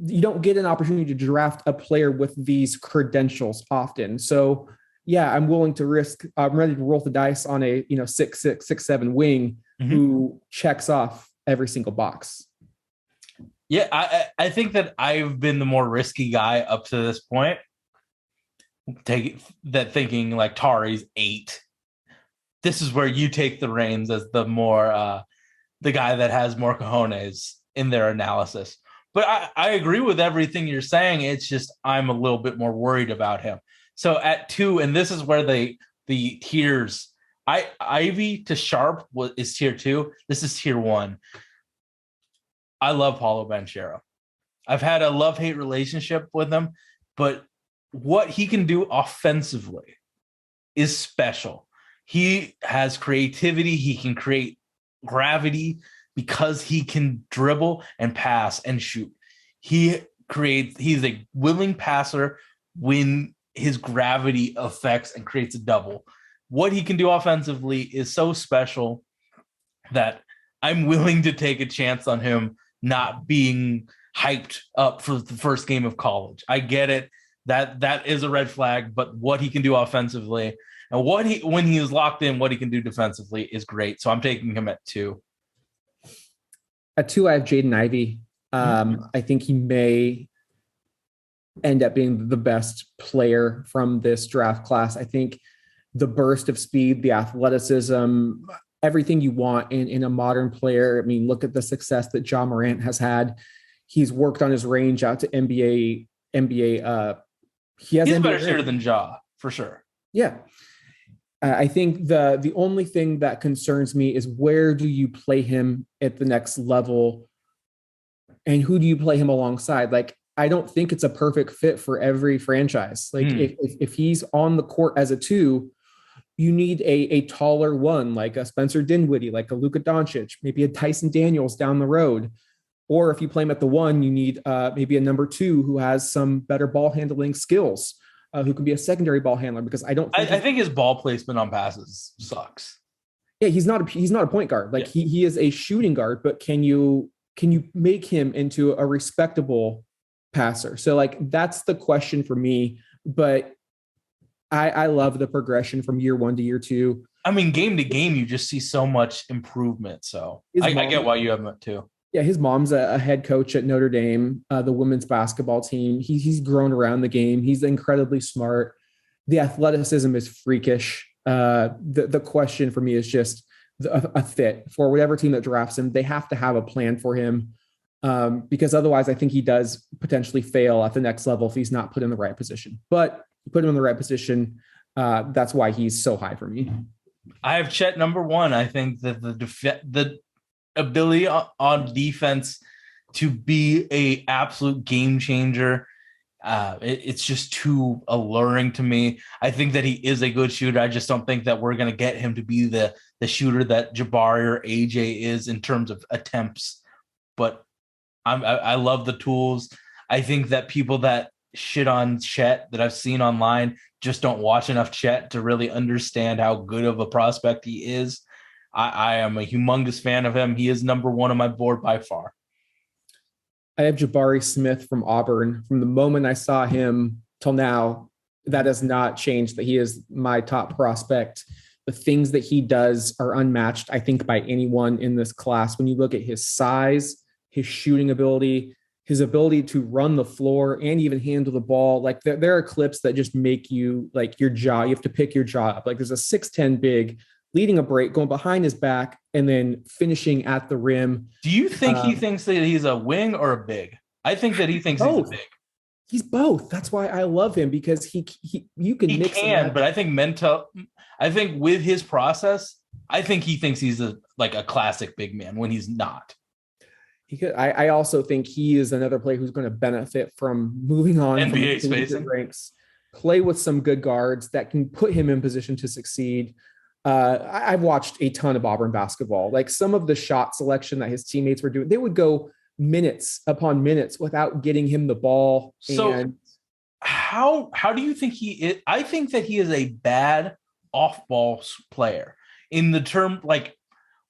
you don't get an opportunity to draft a player with these credentials often. So yeah, I'm willing to risk. I'm ready to roll the dice on a 6'6", 6'7" wing who checks off every single box. Yeah, I think that I've been the more risky guy up to this point. Thinking like Tari's 8. This is where you take the reins as the guy that has more cojones in their analysis. But I agree with everything you're saying. It's just I'm a little bit more worried about him. So at 2, and this is where the tiers. Ivy to Sharpe is tier 2. This is tier 1. I love Paolo Banchero. I've had a love-hate relationship with him, but what he can do offensively is special. He has creativity. He can create gravity because he can dribble and pass and shoot. He's a willing passer when his gravity affects and creates a double. What he can do offensively is so special that I'm willing to take a chance on him not being hyped up for the first game of college. I get it. That is a red flag, but what he can do offensively and when he is locked in, what he can do defensively is great. So I'm taking him at 2. At 2, I have Jaden Ivey. I think he may end up being the best player from this draft class. I think the burst of speed, the athleticism, everything you want in a modern player. I mean, look at the success that Ja Morant has had. He's worked on his range out to NBA. He's a better shooter than Ja, for sure. Yeah. I think the only thing that concerns me is where do you play him at the next level and who do you play him alongside? Like, I don't think it's a perfect fit for every franchise. Like if he's on the court as a 2, you need a taller 1, like a Spencer Dinwiddie, like a Luka Doncic, maybe a Tyson Daniels down the road. Or if you play him at the 1, you need maybe a number 2 who has some better ball handling skills. Who can be a secondary ball handler, because I think his ball placement on passes sucks. Yeah, he's not a point guard. Like he is a shooting guard, but can you make him into a respectable passer? So like that's the question for me. But I love the progression from year 1 to year 2. I mean, game to game, you just see so much improvement. So I get why you have him too. Yeah, his mom's a head coach at Notre Dame, the women's basketball team. He's grown around the game. He's incredibly smart. The athleticism is freakish. The question for me is just a fit for whatever team that drafts him. They have to have a plan for him. because otherwise I think he does potentially fail at the next level if he's not put in the right position. But put him in the right position. That's why he's so high for me. I have Chet number one. I think that the ability on defense to be a absolute game changer, it's just too alluring to me. I think that he is a good shooter. I just don't think that we're going to get him to be the shooter that Jabari or AJ is in terms of attempts. But I love the tools. I think that people that shit on Chet that I've seen online just don't watch enough Chet to really understand how good of a prospect he is. I am a humongous fan of him. He is number one on my board by far. I have Jabari Smith from Auburn. From the moment I saw him till now, that has not changed, that he is my top prospect. The things that he does are unmatched, I think, by anyone in this class. When you look at his size, his shooting ability, his ability to run the floor and even handle the ball. Like there are clips that just make you like your jaw. You have to pick your jaw up. Like there's a 6'10" big leading a break, going behind his back, and then finishing at the rim. Do you think he thinks that he's a wing or a big? I think that he thinks he's a big. He's both. That's why I love him, because you can mix him. But I think with his process, I think he thinks he's a classic big man when he's not. I also think he is another player who's going to benefit from moving on NBA from spacing ranks, play with some good guards that can put him in position to succeed. I've watched a ton of Auburn basketball. Like some of the shot selection that his teammates were doing, they would go minutes upon minutes without getting him the ball. So how do you think he is? I think that he is a bad off-ball player in the term, like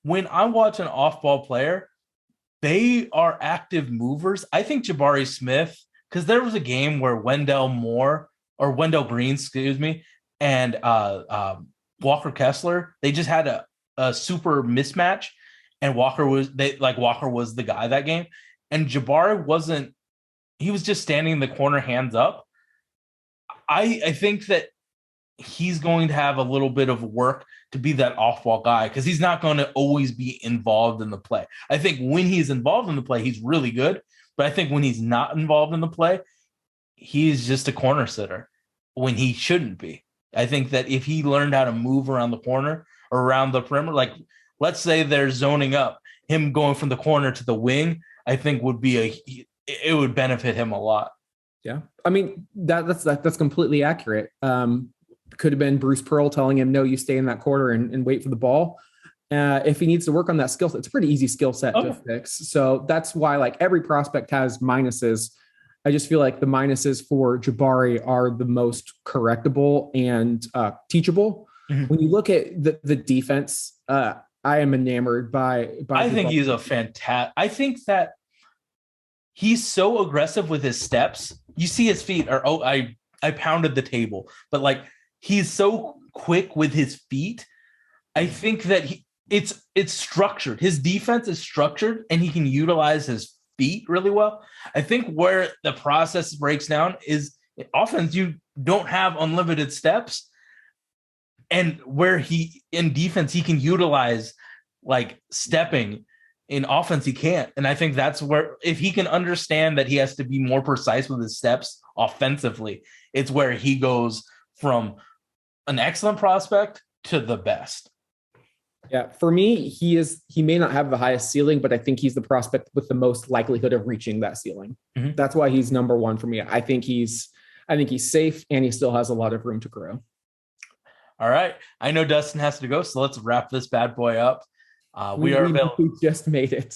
when I watch an off-ball player, they are active movers. I think Jabari Smith, because there was a game where Wendell Green, and Walker Kessler, they just had a super mismatch, and Walker was the guy that game, and Jabari wasn't. He was just standing in the corner, hands up. I think that he's going to have a little bit of work to be that off-ball guy, because he's not going to always be involved in the play. I think when he's involved in the play, he's really good. But I think when he's not involved in the play, he's just a corner sitter when he shouldn't be. I think that if he learned how to move around the corner or around the perimeter, like let's say they're zoning up, him going from the corner to the wing, I think it would benefit him a lot. Yeah. I mean, that's completely accurate. Could have been Bruce Pearl telling him, no, you stay in that corner and wait for the ball. If he needs to work on that skill set, it's a pretty easy skill set to fix. So that's why like every prospect has minuses. I just feel like the minuses for Jabari are the most correctable and teachable. Mm-hmm. When you look at the defense, I am enamored by I think he's a fantastic. I think that he's so aggressive with his steps. You see his feet are, I pounded the table, but like he's so quick with his feet. I think that it's structured. His defense is structured and he can utilize his feet really well. I think where the process breaks down is in offense, you don't have unlimited steps, and where in defense, he can utilize like stepping. In offense, he can't. And I think that's where, if he can understand that he has to be more precise with his steps offensively, it's where he goes from an excellent prospect to the best. Yeah, for me, he may not have the highest ceiling, but I think he's the prospect with the most likelihood of reaching that ceiling. Mm-hmm. That's why he's number one for me. I think he's safe, and he still has a lot of room to grow. All right. I know Dustin has to go, so let's wrap this bad boy up. We just made it.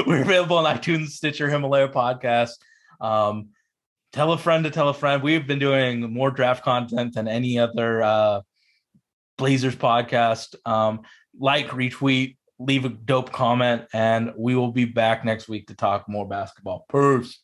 We're available on iTunes, Stitcher, Himalaya podcast. Tell a friend to tell a friend. We've been doing more draft content than any other Blazers podcast. Like, retweet, leave a dope comment, and we will be back next week to talk more basketball. Peace.